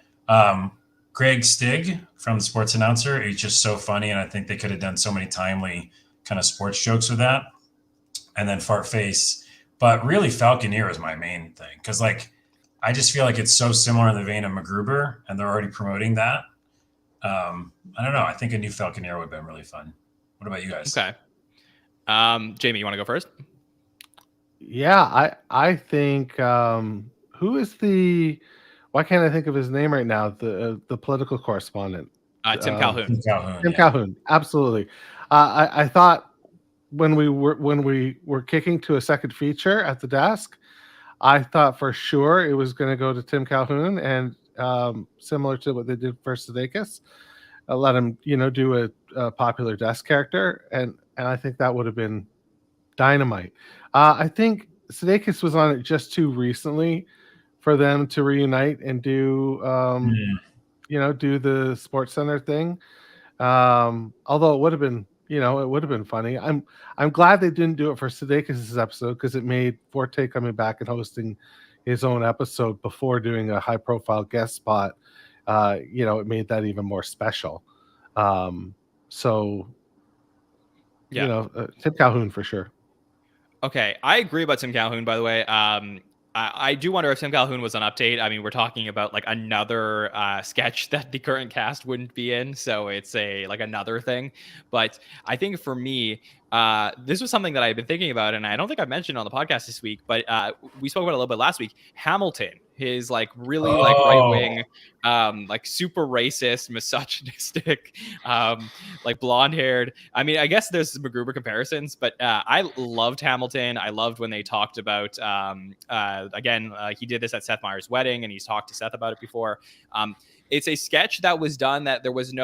Greg Stig from the Sports Announcer, he's just so funny. And I think they could have done so many timely kind of sports jokes with that. And then Fart Face. But really, Falconeer is my main thing. Because, I just feel like it's so similar in the vein of MacGruber, and they're already promoting that. I don't know. I think a new Falconeer would have been really fun. What about you guys? Okay. Jamie, you want to go first? Yeah, I think who is why can't I think of his name right now? The political correspondent. Tim Calhoun. Tim Calhoun. Absolutely. I thought when we were kicking to a second feature at the desk, I thought for sure it was going to go to Tim Calhoun, and similar to what they did for Sudeikis, let him do a popular desk character, and I think that would have been dynamite. I think Sudeikis was on it just too recently for them to reunite and do do the Sports Center thing. Although it would have been it would have been funny. I'm glad they didn't do it for Sudeikis' episode, because it made Forte coming back and hosting his own episode before doing a high profile guest spot. It made that even more special. Tim Calhoun for sure. Okay, I agree about Tim Calhoun, by the way. I do wonder if Tim Calhoun was an update. I mean, we're talking about another sketch that the current cast wouldn't be in, so it's another thing. But I think for me, this was something that I've been thinking about, and I don't think I mentioned on the podcast this week, but we spoke about it a little bit last week. Hamilton, his really right wing, super racist, misogynistic, blonde haired. I mean, I guess there's some MacGruber comparisons, but I loved Hamilton. I loved when they talked about he did this at Seth Meyers' wedding, and he's talked to Seth about it before. It's a sketch that was done that there was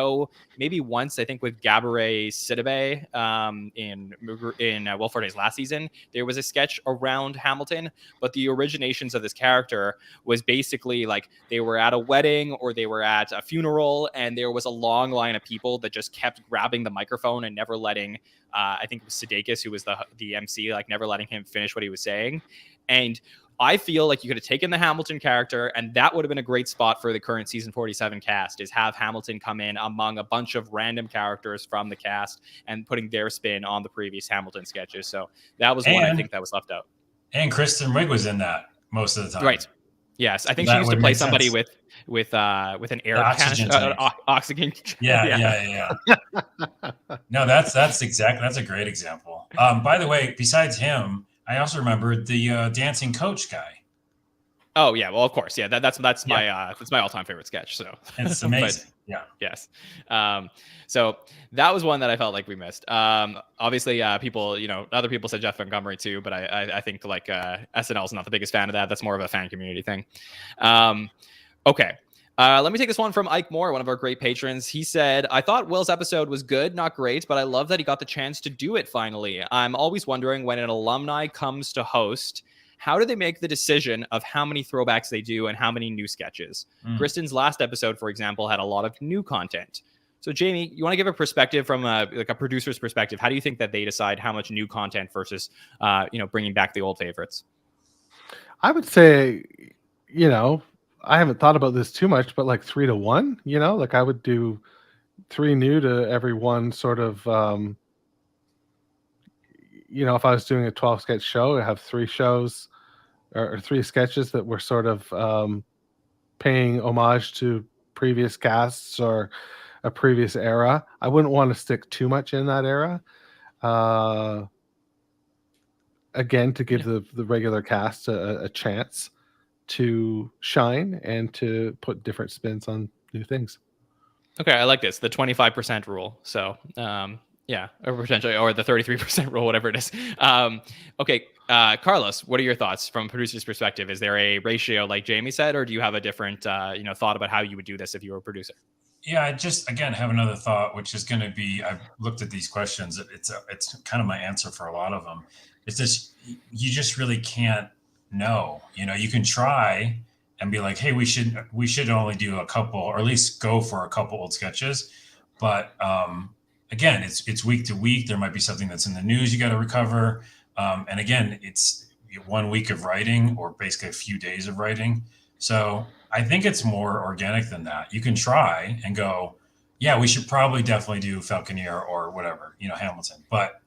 maybe once, I think, with Gabourey Sidibe in Will Forte's last season, there was a sketch around Hamilton, but the originations of this character was basically they were at a wedding or they were at a funeral, and there was a long line of people that just kept grabbing the microphone and never letting, I think it was Sudeikis, who was the MC, never letting him finish what he was saying. And I feel like you could have taken the Hamilton character, and that would have been a great spot for the current season 47 cast, is have Hamilton come in among a bunch of random characters from the cast and putting their spin on the previous Hamilton sketches. So that was one I think that was left out. And Kristen Wiig was in that most of the time. Right. Yes. I think she used to play somebody with an air oxygen. Yeah. No, that's a great example. By the way, besides him, I also remembered the dancing coach guy. Oh yeah, well of course, yeah. That's my all-time favorite sketch. So It's amazing. Yeah. Yes. So that was one that I felt like we missed. Obviously, people, other people said Jeff Montgomery too, but I think like SNL is not the biggest fan of that. That's more of a fan community thing. Okay. Let me take this one from Ike Moore, one of our great patrons. He said, I thought Will's episode was good, not great, but I love that he got the chance to do it finally. I'm always wondering when an alumni comes to host, how do they make the decision of how many throwbacks they do and how many new sketches? Kristen's last episode, for example, had a lot of new content. So, Jamie, you want to give a perspective from a producer's perspective? How do you think that they decide how much new content versus, bringing back the old favorites? I would say, I haven't thought about this too much, but like 3-1, like I would do 3 new to every one sort of, if I was doing a 12 sketch show, I have 3 shows or 3 sketches that were sort of paying homage to previous casts or a previous era. I wouldn't want to stick too much in that era. Again, to give the regular cast a chance to shine and to put different spins on new things. Okay, I like this, the 25% rule. So, or potentially, or the 33% rule, whatever it is. Okay, Carlos, what are your thoughts from a producer's perspective? Is there a ratio like Jamie said, or do you have a different, thought about how you would do this if you were a producer? Yeah, I just, again, have another thought, which is going to be, I've looked at these questions. It's kind of my answer for a lot of them. It's just, you just really can't know. You can try and be like, hey, we should only do a couple, or at least go for a couple old sketches. But again, it's week to week. There might be something that's in the news you got to recover. And again, it's 1 week of writing, or basically a few days of writing. So I think it's more organic than that. You can try and go, yeah, we should probably definitely do Falconeer or whatever, Hamilton. But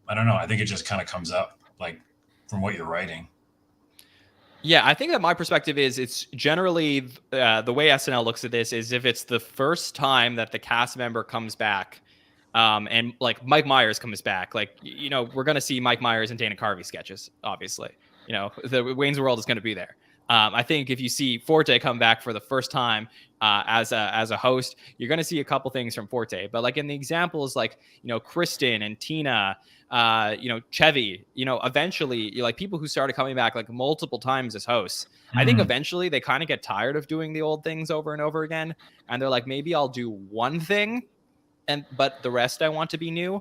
I don't know. I think it just kind of comes up like from what you're writing. Yeah, I think that my perspective is it's generally the way SNL looks at this is if it's the first time that the cast member comes back, and like Mike Myers comes back, like, we're going to see Mike Myers and Dana Carvey sketches, obviously. The Wayne's World is going to be there. I think if you see Forte come back for the first time as a host, you're going to see a couple things from Forte. But like in the examples, like, Kristen and Tina, Chevy, eventually, like people who started coming back like multiple times as hosts, I think eventually they kind of get tired of doing the old things over and over again. And they're like, maybe I'll do one thing, but the rest I want to be new.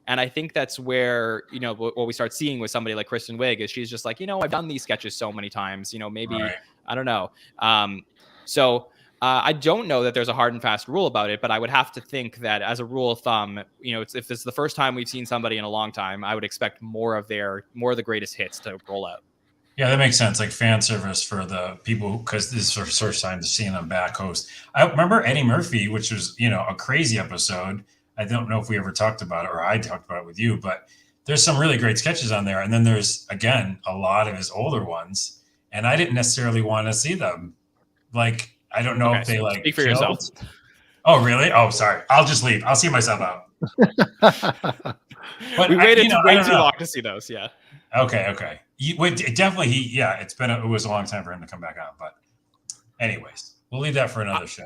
And I think that's where, what we start seeing with somebody like Kristen Wiig is she's just like, I've done these sketches so many times, maybe, right. I don't know. So I don't know that there's a hard and fast rule about it, but I would have to think that as a rule of thumb, if it's the first time we've seen somebody in a long time, I would expect more of the greatest hits to roll out. Yeah, that makes sense. Like fan service for the people, because this is sort of first time to seeing them back host. I remember Eddie Murphy, which was, a crazy episode. I don't know if we ever talked about it or I talked about it with you, but there's some really great sketches on there. And then there's, again, a lot of his older ones. And I didn't necessarily want to see them. Like, I don't know if they like. Speak for yourself. Oh, really? Oh, sorry. I'll just leave. I'll see myself out. But we waited way too long to see those. Yeah. Okay. It was a long time for him to come back out. But anyways, we'll leave that for another show.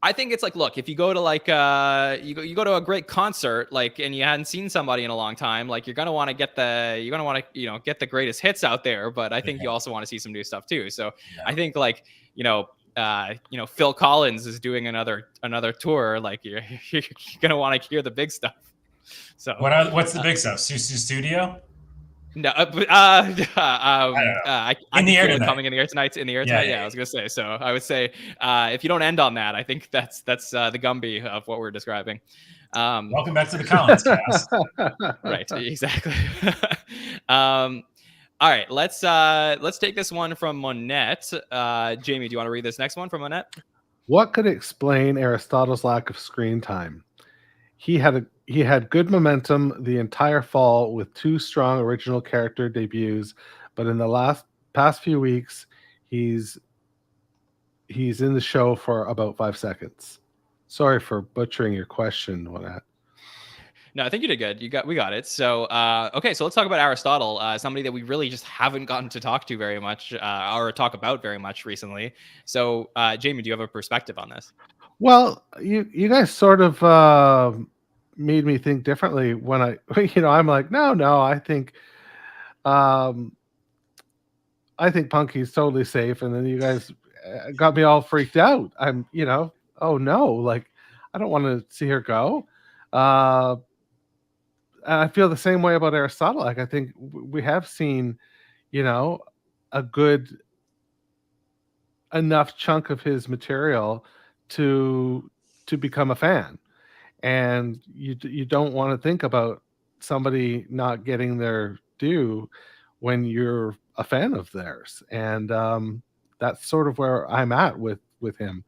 I think it's like, look, if you go to like you go to a great concert, like, and you hadn't seen somebody in a long time, like you're gonna want to get the greatest hits out there. But I think you also want to see some new stuff too. So I think like Phil Collins is doing another tour. Like you're gonna want to hear the big stuff. So what's the big stuff? Susu Studio? No, in the air tonight. Coming in the air tonight. Yeah, I was gonna say. So I would say if you don't end on that, I think that's the Gumby of what we're describing. Welcome back to the Collins cast. Right, exactly. All right, let's take this one from Monette. Jamie, do you want to read this next one from Monette? What could explain Aristotle's lack of screen time? He had good momentum the entire fall with 2 strong original character debuts, but in the past few weeks, he's in the show for about 5 seconds. Sorry for butchering your question, Monette. No, I think you did good. We got it. So, okay, so let's talk about Aristotle, somebody that we really just haven't gotten to talk to very much, or talk about very much recently. So, Jamie, do you have a perspective on this? Well, you guys sort of made me think differently when I'm like, no, um, I think Punky's totally safe, and then you guys got me all freaked out. Oh no, like I don't want to see her go. And I feel the same way about Aristotle. Like I think we have seen, a good enough chunk of his material to become a fan, and you don't want to think about somebody not getting their due when you're a fan of theirs, and that's sort of where I'm at with him.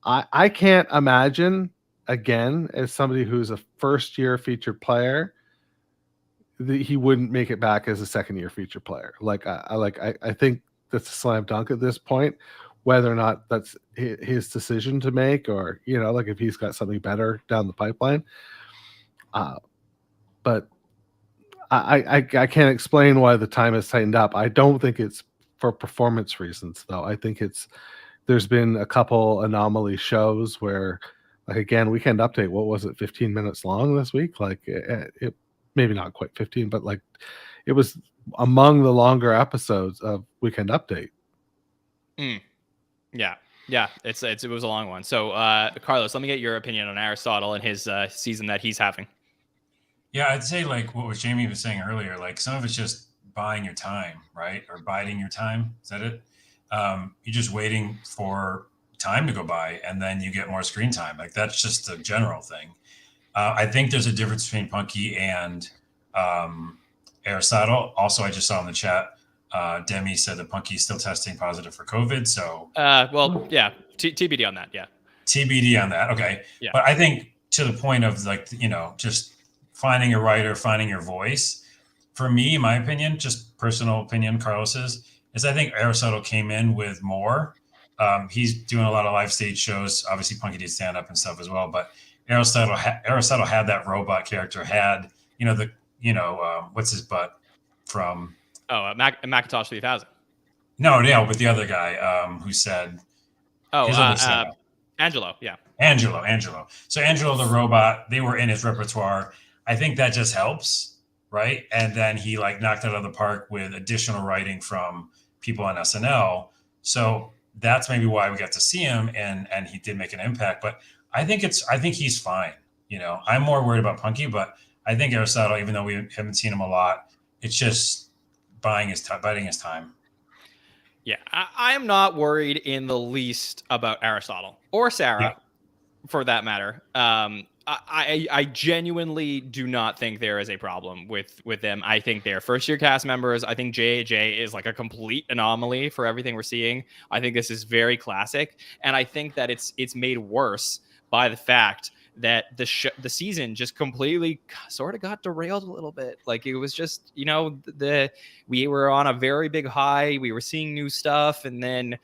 I can't imagine, again, as somebody who's a first year featured player, that he wouldn't make it back as a second year featured player. Like I think that's a slam dunk at this point, whether or not that's his decision to make, or like if he's got something better down the pipeline. But I can't explain why the time has tightened up. I don't think it's for performance reasons, though. I think there's been a couple anomaly shows where, like, again, Weekend Update, what was it, 15 minutes long this week? Like it maybe not quite 15, but like it was among the longer episodes of Weekend Update. Yeah. It was a long one. So, Carlos, let me get your opinion on Aristotle and his season that he's having. Yeah, I'd say like what was Jamie was saying earlier, like some of it's just buying your time, right? Or biding your time. Is that it? You're just waiting for time to go by, and then you get more screen time. Like that's just a general thing. I think there's a difference between Punky and Aristotle. Also, I just saw in the chat, Demi said that Punky's still testing positive for COVID. So, well, yeah, TBD on that. Yeah, TBD on that. Okay, yeah. But I think to the point of like just finding a writer, finding your voice. For me, my opinion, just personal opinion, Carlos's, is I think Aristotle came in with more. He's doing a lot of live stage shows. Obviously, Punky did stand up and stuff as well, but Aristotle had that robot character. Had what's his butt from? Macintosh 3000. No, but the other guy who said. Angelo. Yeah. Angelo. So Angelo the robot, they were in his repertoire. I think that just helps, right? And then he like knocked it out of the park with additional writing from people on SNL. So that's maybe why we got to see him, and he did make an impact. But I think he's fine. I'm more worried about Punky, but I think Aristotle, even though we haven't seen him a lot, it's just biding his time. Yeah, I am not worried in the least about Aristotle or Sarah, for that matter. I genuinely do not think there is a problem with them. I think they're first year cast members. I think JAJ is like a complete anomaly for everything we're seeing. I think this is very classic, and I think that it's made worse by the fact that the season just completely sort of got derailed a little bit. Like it was just, we were on a very big high. We were seeing new stuff, and then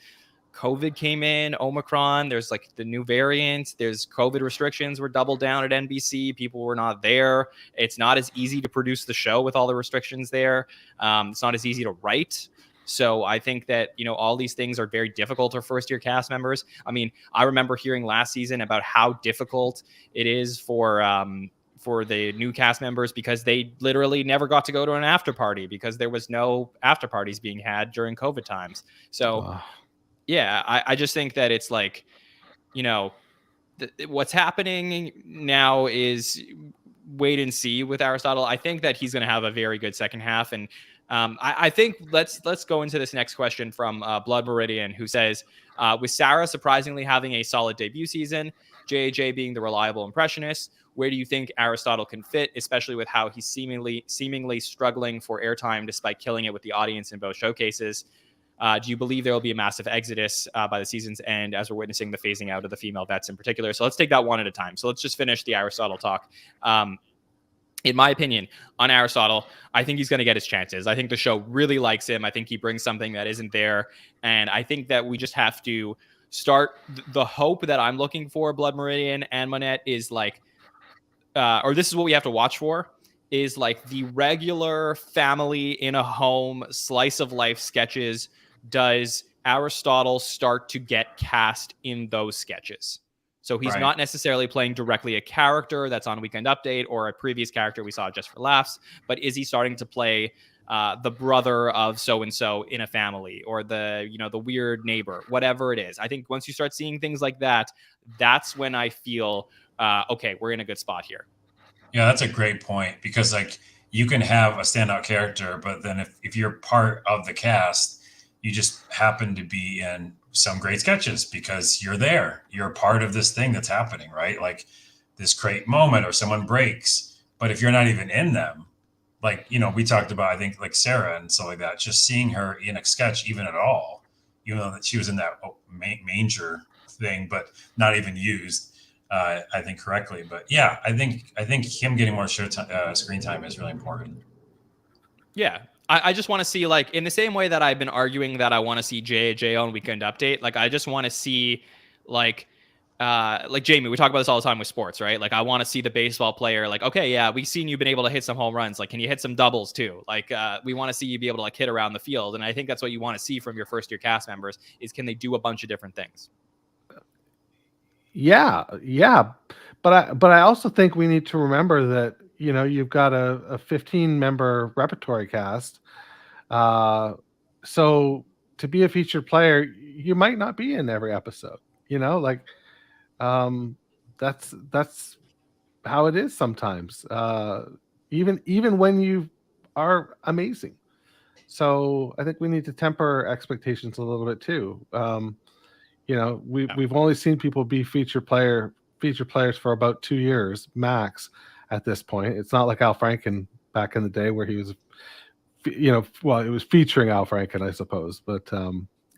COVID came in, Omicron, there's like the new variant, there's COVID restrictions were doubled down at NBC. People were not there. It's not as easy to produce the show with all the restrictions there. It's not as easy to write. So I think that, all these things are very difficult for first year cast members. I mean, I remember hearing last season about how difficult it is for the new cast members because they literally never got to go to an after party because there was no after parties being had during COVID times. So yeah, I just think that it's like, what's happening now is wait and see with Aristotle. I think that he's going to have a very good second half. And I think let's go into this next question from Blood Meridian, who says, with Sarah surprisingly having a solid debut season, JJ being the reliable impressionist, where do you think Aristotle can fit, especially with how he's seemingly struggling for airtime despite killing it with the audience in both showcases? Do you believe there will be a massive exodus by the season's end as we're witnessing the phasing out of the female vets in particular? So let's take that one at a time. So let's just finish the Aristotle talk. In my opinion, on Aristotle, I think he's going to get his chances. I think the show really likes him. I think he brings something that isn't there. And I think that we just have to start. The hope that I'm looking for, Blood Meridian and Monette, is like or this is what we have to watch for, is like the regular family in a home slice of life sketches. Does Aristotle start to get cast in those sketches? So he's Right. not necessarily playing directly a character that's on Weekend Update or a previous character we saw just for laughs, but is he starting to play the brother of so-and-so in a family, or the weird neighbor, whatever it is? I think once you start seeing things like that, that's when I feel, okay, we're in a good spot here. Yeah, that's a great point, because like you can have a standout character, but then if you're part of the cast, you just happen to be in some great sketches because you're there. You're a part of this thing that's happening, right? Like this great moment or someone breaks. But if you're not even in them, like, we talked about, I think, like Sarah and stuff like that, just seeing her in a sketch even at all, even though that she was in that manger thing, but not even used, I think, correctly. But yeah, I think him getting more screen time is really important. Yeah. I just want to see, like, in the same way that I've been arguing that I want to see J on Weekend Update, like, I just want to see, like Jamie, we talk about this all the time with sports, right? Like, I want to see the baseball player, like, okay, yeah, we've seen you've been able to hit some home runs. Like, can you hit some doubles too? Like, we want to see you be able to, like, hit around the field. And I think that's what you want to see from your first year cast members, is can they do a bunch of different things? Yeah. But I also think we need to remember that, you've got a 15-member repertory cast. So to be a featured player, you might not be in every episode, that's how it is sometimes. Even when you are amazing. So I think we need to temper expectations a little bit too. We've only seen people be featured players for about 2 years max at this point. It's not like Al Franken back in the day where he was, well, it was featuring Al Franken, I suppose, but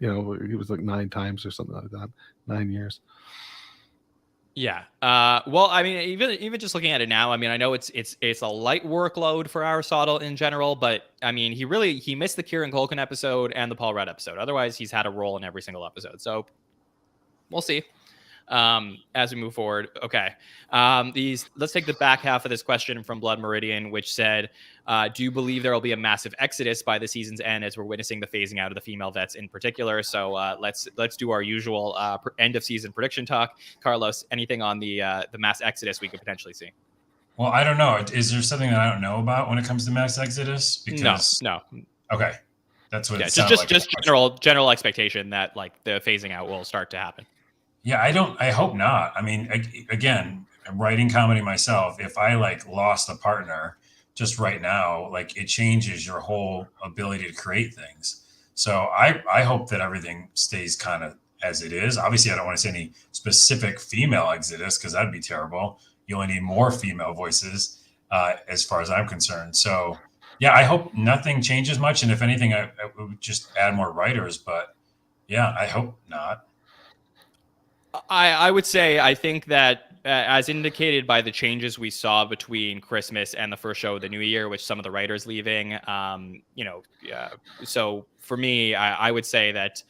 he was like 9 times or something like that, 9 years. Yeah. Well, I mean, even just looking at it now, I mean, I know it's a light workload for Aristotle in general, but I mean, he missed the Kieran Culkin episode and the Paul Rudd episode. Otherwise, he's had a role in every single episode. So we'll see as we move forward. Okay. Let's take the back half of this question from Blood Meridian, which said, do you believe there will be a massive exodus by the season's end as we're witnessing the phasing out of the female vets in particular? So let's do our usual end of season prediction talk. Carlos, anything on the mass exodus we could potentially see? Well, I don't know. Is there something that I don't know about when it comes to mass exodus? Because No. Okay. That's what it just like. general expectation that like the phasing out will start to happen. Yeah, I hope not. I mean, again, writing comedy myself, if I like lost a partner just right now, like it changes your whole ability to create things. So I hope that everything stays kind of as it is. Obviously, I don't want to say any specific female exodus because that'd be terrible. You only need more female voices as far as I'm concerned. So yeah, I hope nothing changes much. And if anything, I would just add more writers. But yeah, I hope not. I would say I think that as indicated by the changes we saw between Christmas and the first show of the new year, which some of the writers leaving, so for me, I would say that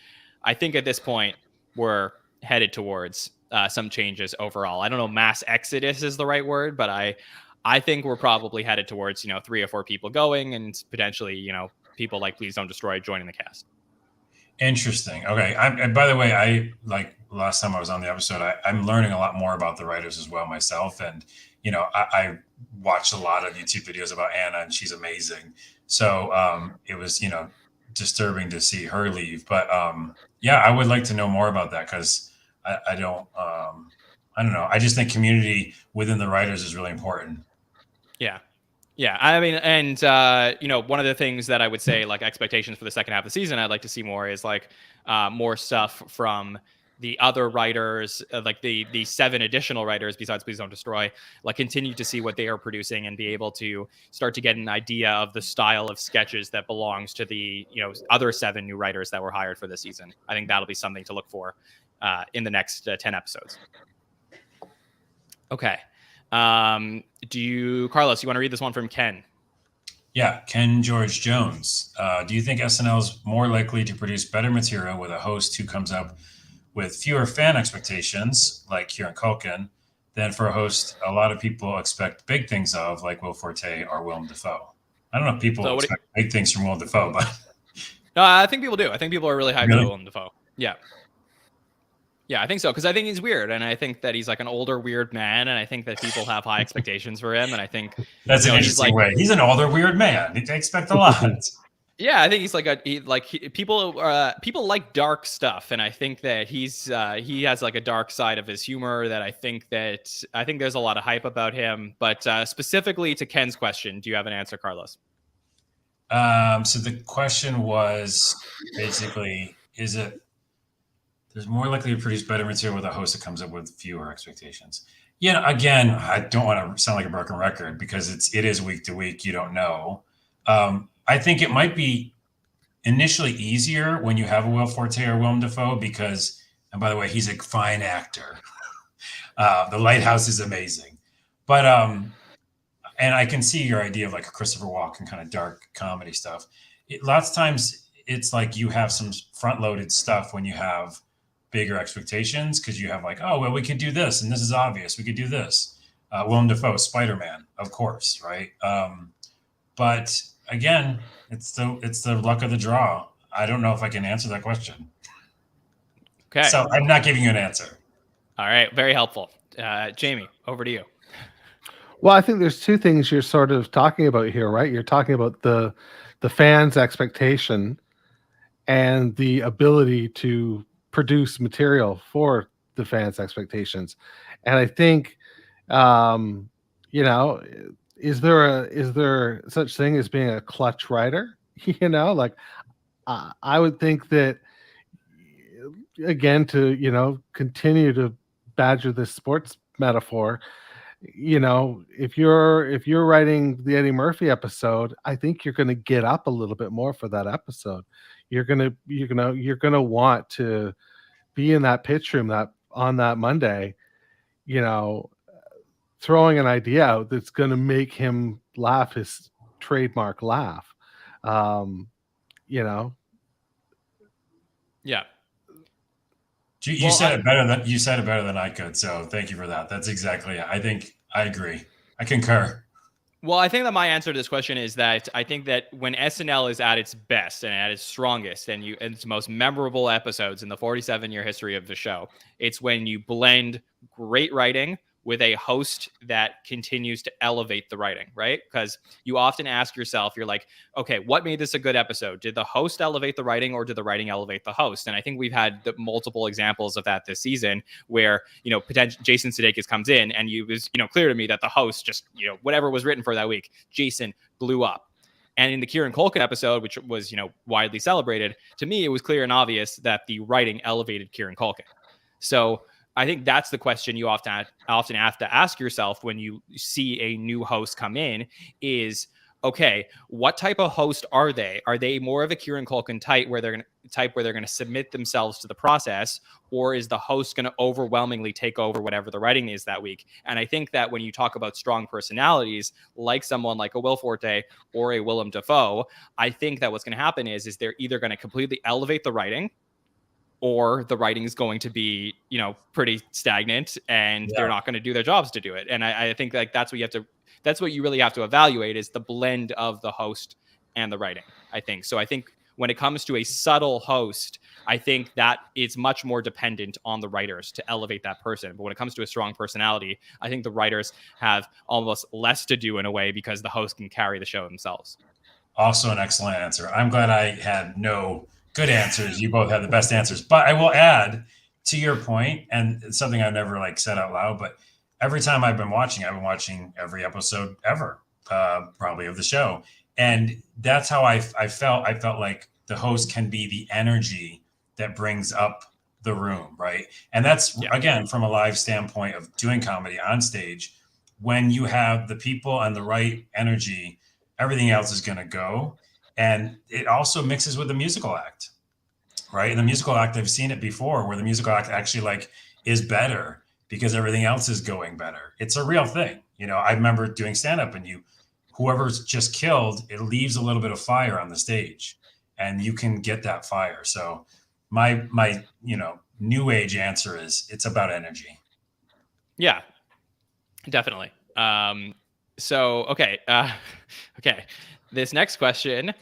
I think at this point we're headed towards some changes overall. I don't know, mass exodus is the right word, but I think we're probably headed towards 3 or 4 people going and potentially people like Please Don't Destroy joining the cast. Interesting. Okay. And by the way, I like last time I was on the episode, I'm learning a lot more about the writers as well myself. And, I watched a lot of YouTube videos about Anna and she's amazing. So it was, disturbing to see her leave. But yeah, I would like to know more about that because I don't know. I just think community within the writers is really important. Yeah. Yeah, I mean, and one of the things that I would say, like expectations for the second half of the season, I'd like to see more is like more stuff from the other writers, like the 7 additional writers besides Please Don't Destroy, like continue to see what they are producing and be able to start to get an idea of the style of sketches that belongs to the other 7 new writers that were hired for this season. I think that'll be something to look for in the next 10 episodes. Okay. Carlos, you want to read this one from Ken? Yeah, Ken George Jones. Do you think SNL is more likely to produce better material with a host who comes up with fewer fan expectations, like Kieran Culkin, than for a host a lot of people expect big things of, like Will Forte or Willem Dafoe. I don't know if people expect big things from Willem Dafoe, but no, I think people do. I think people are really hyped Really? about Willem Dafoe. Yeah. Yeah, I think so, because I think he's weird, and I think that he's like an older, weird man, and I think that people have high expectations for him, and I think that's an he's interesting way. He's an older, weird man. They expect a lot. Yeah, I think he's like people like dark stuff, and I think that he has like a dark side of his humor that I think there's a lot of hype about him. But specifically to Ken's question, do you have an answer, Carlos? So the question was basically, is it there's more likely to produce better material with a host that comes up with fewer expectations? Yeah, again, I don't want to sound like a broken record because it is week to week. You don't know. I think it might be initially easier when you have a Will Forte or Willem Dafoe because, and by the way, he's a fine actor. The Lighthouse is amazing. But, and I can see your idea of like a Christopher Walken kind of dark comedy stuff. Lots of times it's like you have some front-loaded stuff when you have bigger expectations because you have like, oh, well, we could do this, and this is obvious. We could do this. Willem Dafoe, Spider-Man, of course, right? But again, it's the luck of the draw. I don't know if I can answer that question. Okay. So I'm not giving you an answer. All right. Very helpful. Jamie, over to you. Well, I think there's two things you're sort of talking about here, right? You're talking about the fans' expectation and the ability to produce material for the fans' expectations. And I think, is there such thing as being a clutch writer? Like I would think that, again, to continue to badger this sports metaphor, if you're writing the Eddie Murphy episode, I think you're going to get up a little bit more for that episode. You're gonna want to be in that pitch room on that Monday, throwing an idea out that's going to make him laugh, his trademark laugh. Yeah. You said it better than I could. So thank you for that. That's exactly it. I think I agree. I concur. Well, I think that my answer to this question is that I think that when SNL is at its best and at its strongest and its most memorable episodes in the 47-year history of the show, it's when you blend great writing with a host that continues to elevate the writing, right? Because you often ask yourself, you're like, okay, what made this a good episode? Did the host elevate the writing or did the writing elevate the host? And I think we've had multiple examples of that this season where, Jason Sudeikis comes in and it was, clear to me that the host just, whatever was written for that week, Jason blew up. And in the Kieran Culkin episode, which was, widely celebrated, to me, it was clear and obvious that the writing elevated Kieran Culkin. So I think that's the question you often have to ask yourself when you see a new host come in is, okay, what type of host are they? Are they more of a Kieran Culkin type where they're going to submit themselves to the process, or is the host going to overwhelmingly take over whatever the writing is that week? And I think that when you talk about strong personalities, like someone like a Will Forte or a Willem Dafoe, I think that what's going to happen is they're either going to completely elevate the writing, or the writing is going to be, pretty stagnant and they're not going to do their jobs to do it. And I think like that's what you really have to evaluate is the blend of the host and the writing, I think. So I think when it comes to a subtle host, I think that it's much more dependent on the writers to elevate that person. But when it comes to a strong personality, I think the writers have almost less to do in a way because the host can carry the show themselves. Also an excellent answer. I'm glad I had no good answers. You both have the best answers. But I will add to your point, and it's something I've never said out loud, but every time I've been watching every episode ever, probably of the show. And that's how I felt. I felt like the host can be the energy that brings up the room, right? And that's, again, from a live standpoint of doing comedy on stage, when you have the people and the right energy, everything else is going to go. And it also mixes with the musical act, right? In the musical act, I've seen it before where the musical act actually is better because everything else is going better. It's a real thing. I remember doing stand-up and whoever's just killed, it leaves a little bit of fire on the stage and you can get that fire. So my new age answer is it's about energy. Yeah. Definitely. So okay. Okay. This next question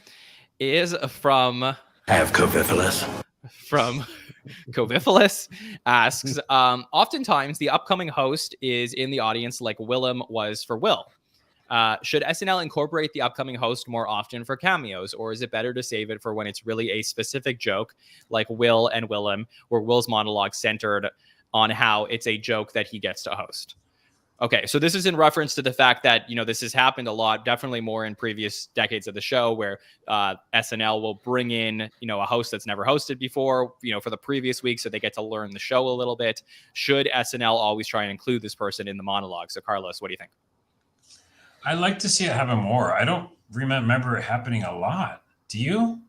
is from Covifilus asks, oftentimes the upcoming host is in the audience like Willem was for Will. Should SNL incorporate the upcoming host more often for cameos, or is it better to save it for when it's really a specific joke like Will and Willem, where Will's monologue centered on how it's a joke that he gets to host? Okay, so this is in reference to the fact that, this has happened a lot, definitely more in previous decades of the show, where SNL will bring in, a host that's never hosted before, for the previous week, so they get to learn the show a little bit. Should SNL always try and include this person in the monologue? So, Carlos, what do you think? I like to see it happen more. I don't remember it happening a lot. Do you?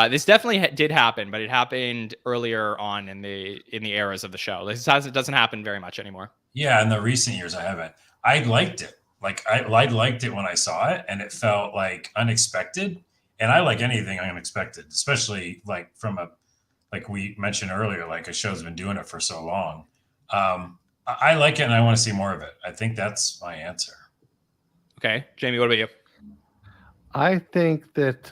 This definitely did happen, but it happened earlier on in the eras of the show. It doesn't happen very much anymore. Yeah, in the recent years, I haven't. I liked it. Like I liked it when I saw it, and it felt like unexpected. And I like anything unexpected, especially like like we mentioned earlier, like a show's been doing it for so long. I like it, and I want to see more of it. I think that's my answer. Okay, Jamie, what about you? I think that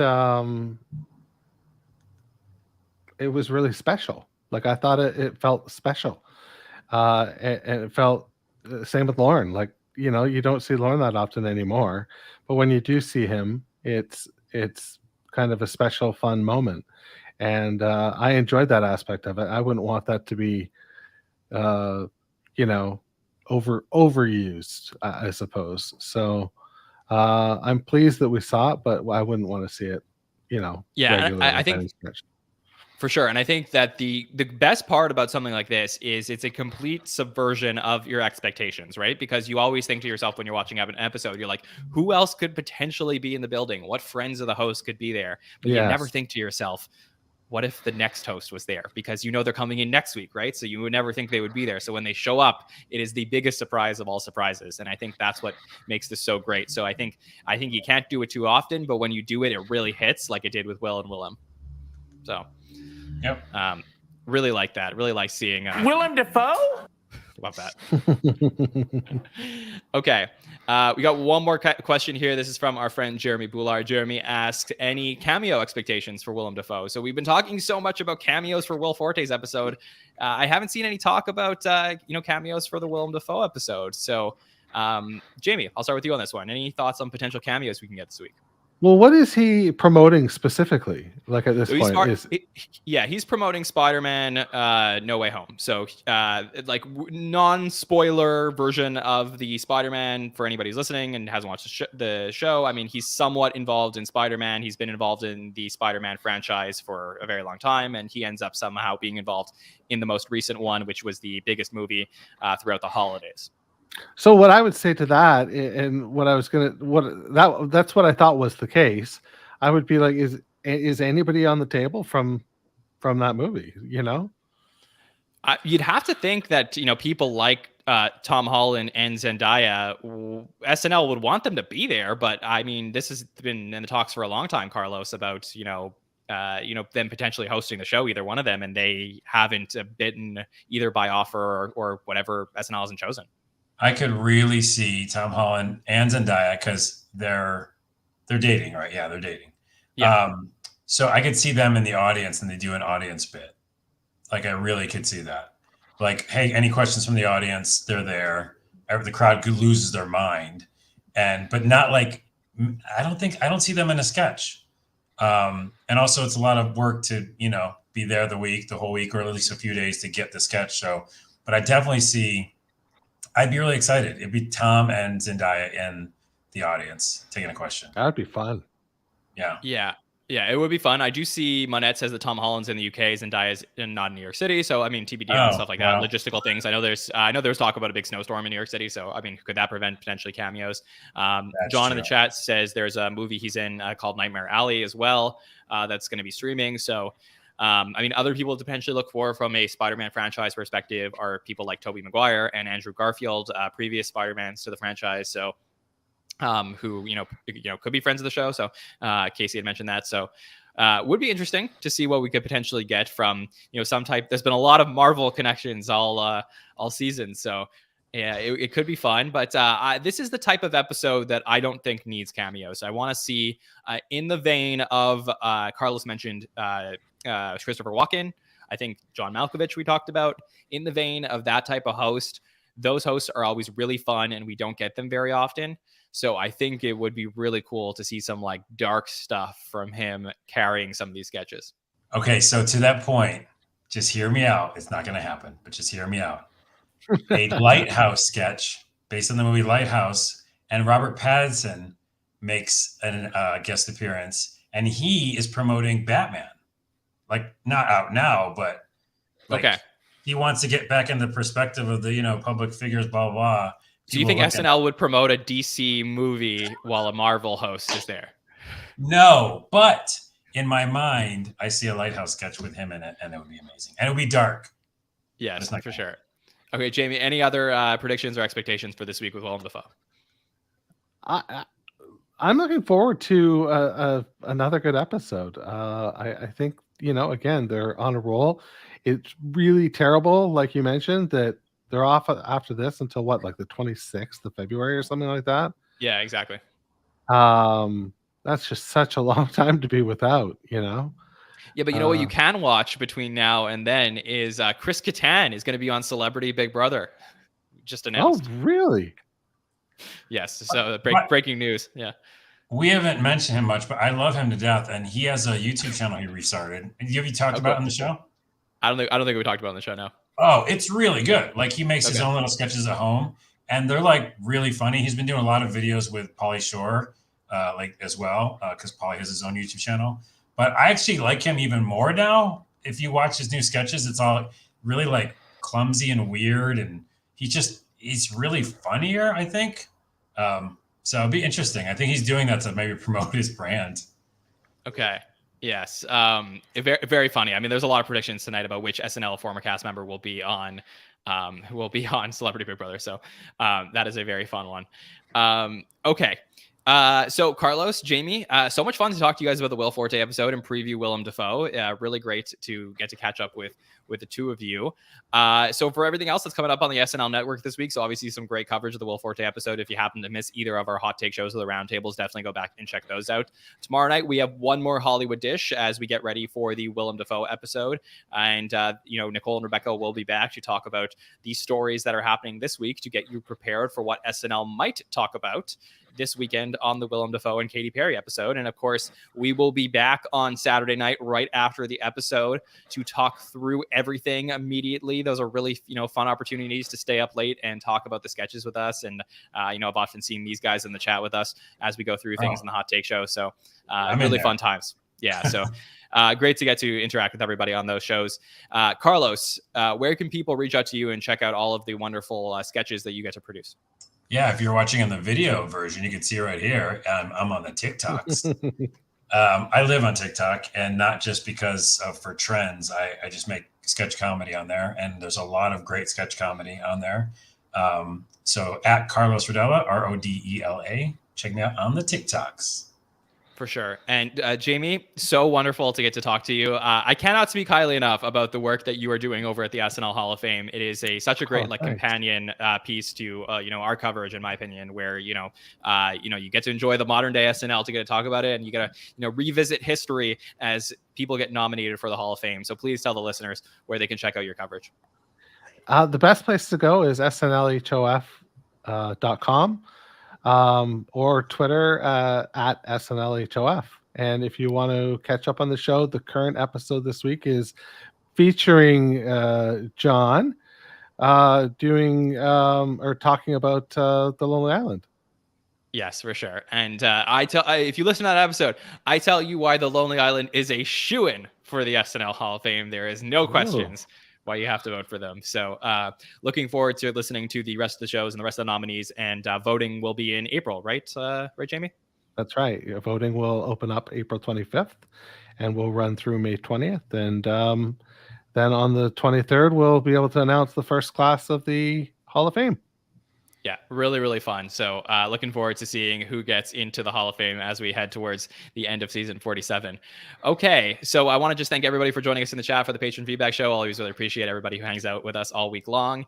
it was really special. Like I thought it felt special. And it felt same with Lauren. Like, you don't see Lauren that often anymore, but when you do see him, it's kind of a special, fun moment. And I enjoyed that aspect of it. I wouldn't want that to be, overused, I suppose. So I'm pleased that we saw it, but I wouldn't want to see it, Yeah, regularly I think for sure. And I think that the best part about something like this is it's a complete subversion of your expectations, right? Because you always think to yourself when you're watching an episode, you're like, who else could potentially be in the building? What friends of the host could be there? But you never think to yourself, what if the next host was there? Because they're coming in next week, right? So you would never think they would be there. So when they show up, it is the biggest surprise of all surprises. And I think that's what makes this so great. So I think you can't do it too often, but when you do it, it really hits like it did with Will and Willem. So yep. Really like that. Really like seeing Willem Dafoe? Love that. Okay. We got one more question here. This is from our friend Jeremy Boulard. Jeremy asks, any cameo expectations for Willem Dafoe? So we've been talking so much about cameos for Will Forte's episode. I haven't seen any talk about, cameos for the Willem Dafoe episode. So, Jamie, I'll start with you on this one. Any thoughts on potential cameos we can get this week? Well, what is he promoting specifically? Like at this point, he's promoting Spider-Man No Way Home. So non-spoiler version of the Spider-Man for anybody who's listening and hasn't watched the show. I mean, he's somewhat involved in Spider-Man. He's been involved in the Spider-Man franchise for a very long time, and he ends up somehow being involved in the most recent one, which was the biggest movie throughout the holidays. So what I would say to that, and that's what I thought was the case. I would be like, is anybody on the table from that movie? You'd have to think that people like Tom Holland and Zendaya, SNL would want them to be there. But I mean, this has been in the talks for a long time, Carlos, about them potentially hosting the show, either one of them, and they haven't bitten either by offer or whatever SNL hasn't chosen. I could really see Tom Holland and Zendaya because they're dating, right? Yeah, they're dating. Yeah. So I could see them in the audience and they do an audience bit. Like I really could see that. Like, hey, any questions from the audience? They're there. The crowd loses their mind, but not like I don't see them in a sketch. And also, it's a lot of work to be there the whole week, or at least a few days to get the sketch show. But I definitely see. I'd be really excited. It'd be Tom and Zendaya in the audience taking a question. That'd be fun. Yeah. Yeah, it would be fun. I do see Monette says that Tom Holland's in the UK, Zendaya's not in New York City. So I mean, TBD and stuff like that, logistical things. I know there's talk about a big snowstorm in New York City. So I mean, could that prevent potentially cameos? John in the chat says there's a movie he's in called Nightmare Alley as well. That's going to be streaming. So. I mean, other people to potentially look for from a Spider-Man franchise perspective are people like Tobey Maguire and Andrew Garfield, previous Spider-Mans to the franchise. So, who could be friends of the show. So, Casey had mentioned that. So, would be interesting to see what we could potentially get from some type. There's been a lot of Marvel connections all season. So, Yeah, it could be fun, but this is the type of episode that I don't think needs cameos. I want to see, in the vein of Carlos mentioned Christopher Walken, I think John Malkovich we talked about, in the vein of that type of host. Those hosts are always really fun, and we don't get them very often. So I think it would be really cool to see some like dark stuff from him carrying some of these sketches. Okay, so to that point, just hear me out. It's not going to happen, but just hear me out. A Lighthouse sketch based on the movie Lighthouse, and Robert Pattinson makes a guest appearance, and he is promoting Batman. Like, not out now, but like, okay, he wants to get back in the perspective of the public figures, blah blah. Do you think SNL would promote a DC movie while a Marvel host is there? No, but in my mind, I see a Lighthouse sketch with him in it, and it would be amazing, and it would be dark. Yes, for sure. Okay, Jamie, any other predictions or expectations for this week with Willem Dafoe? I'm looking forward to another good episode. I think, again, they're on a roll. It's really terrible, like you mentioned, that they're off after this until what, like the 26th of February or something like that? Yeah, exactly. That's just such a long time to be without, Yeah, but you know what you can watch between now and then is Chris Kattan is going to be on Celebrity Big Brother. Just announced. Oh, really? Yes. So breaking news. Yeah. We haven't mentioned him much, but I love him to death, and he has a YouTube channel he restarted. Have you talked about it on the show? I don't think we talked about it on the show now. Oh, it's really good. Like, he makes his own little sketches at home, and they're like really funny. He's been doing a lot of videos with Pauly Shore, as well, because Pauly has his own YouTube channel. But I actually like him even more now. If you watch his new sketches, it's all really like clumsy and weird, and he's really funnier, I think. So it'll be interesting. I think he's doing that to maybe promote his brand. Okay. Yes. Very, very funny. I mean, there's a lot of predictions tonight about which SNL former cast member will be on Celebrity Big Brother. So that is a very fun one. Okay. So Carlos, Jamie, so much fun to talk to you guys about the Will Forte episode and preview Willem Dafoe. Really great to get to catch up with the two of you. So for everything else that's coming up on the SNL Network this week, so obviously some great coverage of the Will Forte episode. If you happen to miss either of our hot take shows or the roundtables, definitely go back and check those out. Tomorrow night, we have one more Hollywood dish as we get ready for the Willem Dafoe episode. And, Nicole and Rebecca will be back to talk about the stories that are happening this week to get you prepared for what SNL might talk about this weekend on the Willem Dafoe and Katy Perry episode. And of course, we will be back on Saturday night right after the episode to talk through everything immediately. Those are really, fun opportunities to stay up late and talk about the sketches with us. And, I've often seen these guys in the chat with us as we go through things in the hot take show. So really fun times. Yeah. So great to get to interact with everybody on those shows. Carlos, where can people reach out to you and check out all of the wonderful sketches that you get to produce? Yeah, if you're watching in the video version, you can see right here. I'm on the TikToks. I live on TikTok, and not just because for trends. I just make sketch comedy on there, and there's a lot of great sketch comedy on there. So at Carlos Rodela, Rodela, check me out on the TikToks. For sure. And Jamie, so wonderful to get to talk to you. I cannot speak highly enough about the work that you are doing over at the SNL Hall of Fame. It is such a great companion piece to our coverage, in my opinion, where you get to enjoy the modern day SNL to get to talk about it, and you get to revisit history as people get nominated for the Hall of Fame. So please tell the listeners where they can check out your coverage. The best place to go is snlhof.com. Or Twitter at SNLHOF. And if you want to catch up on the show, the current episode this week is featuring John doing or talking about the Lonely Island. Yes, for sure. And if you listen to that episode, I tell you why the Lonely Island is a shoo-in for the SNL Hall of Fame. There is no questions why you have to vote for them. So looking forward to listening to the rest of the shows and the rest of the nominees, and voting will be in April, right? Right, Jamie? That's right. Voting will open up April 25th and we'll run through May 20th. And then on the 23rd, we'll be able to announce the first class of the Hall of Fame. Yeah, really, really fun. So looking forward to seeing who gets into the Hall of Fame as we head towards the end of season 47. Okay, so I want to just thank everybody for joining us in the chat for the patron feedback show. Always really appreciate everybody who hangs out with us all week long.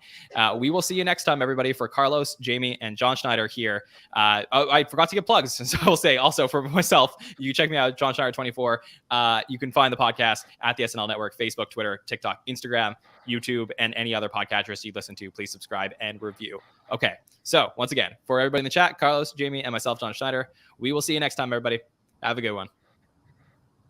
We will see you next time, everybody. For Carlos, Jamie, and John Schneider here. I forgot to give plugs, so I'll say also for myself, you check me out, John Schneider 24. You can find the podcast at the SNL Network, Facebook, Twitter, TikTok, Instagram, YouTube, and any other podcatchers you listen to. Please subscribe and review. Okay, so once again, for everybody in the chat, Carlos, Jamie, and myself, John Schneider, we will see you next time, everybody. Have a good one.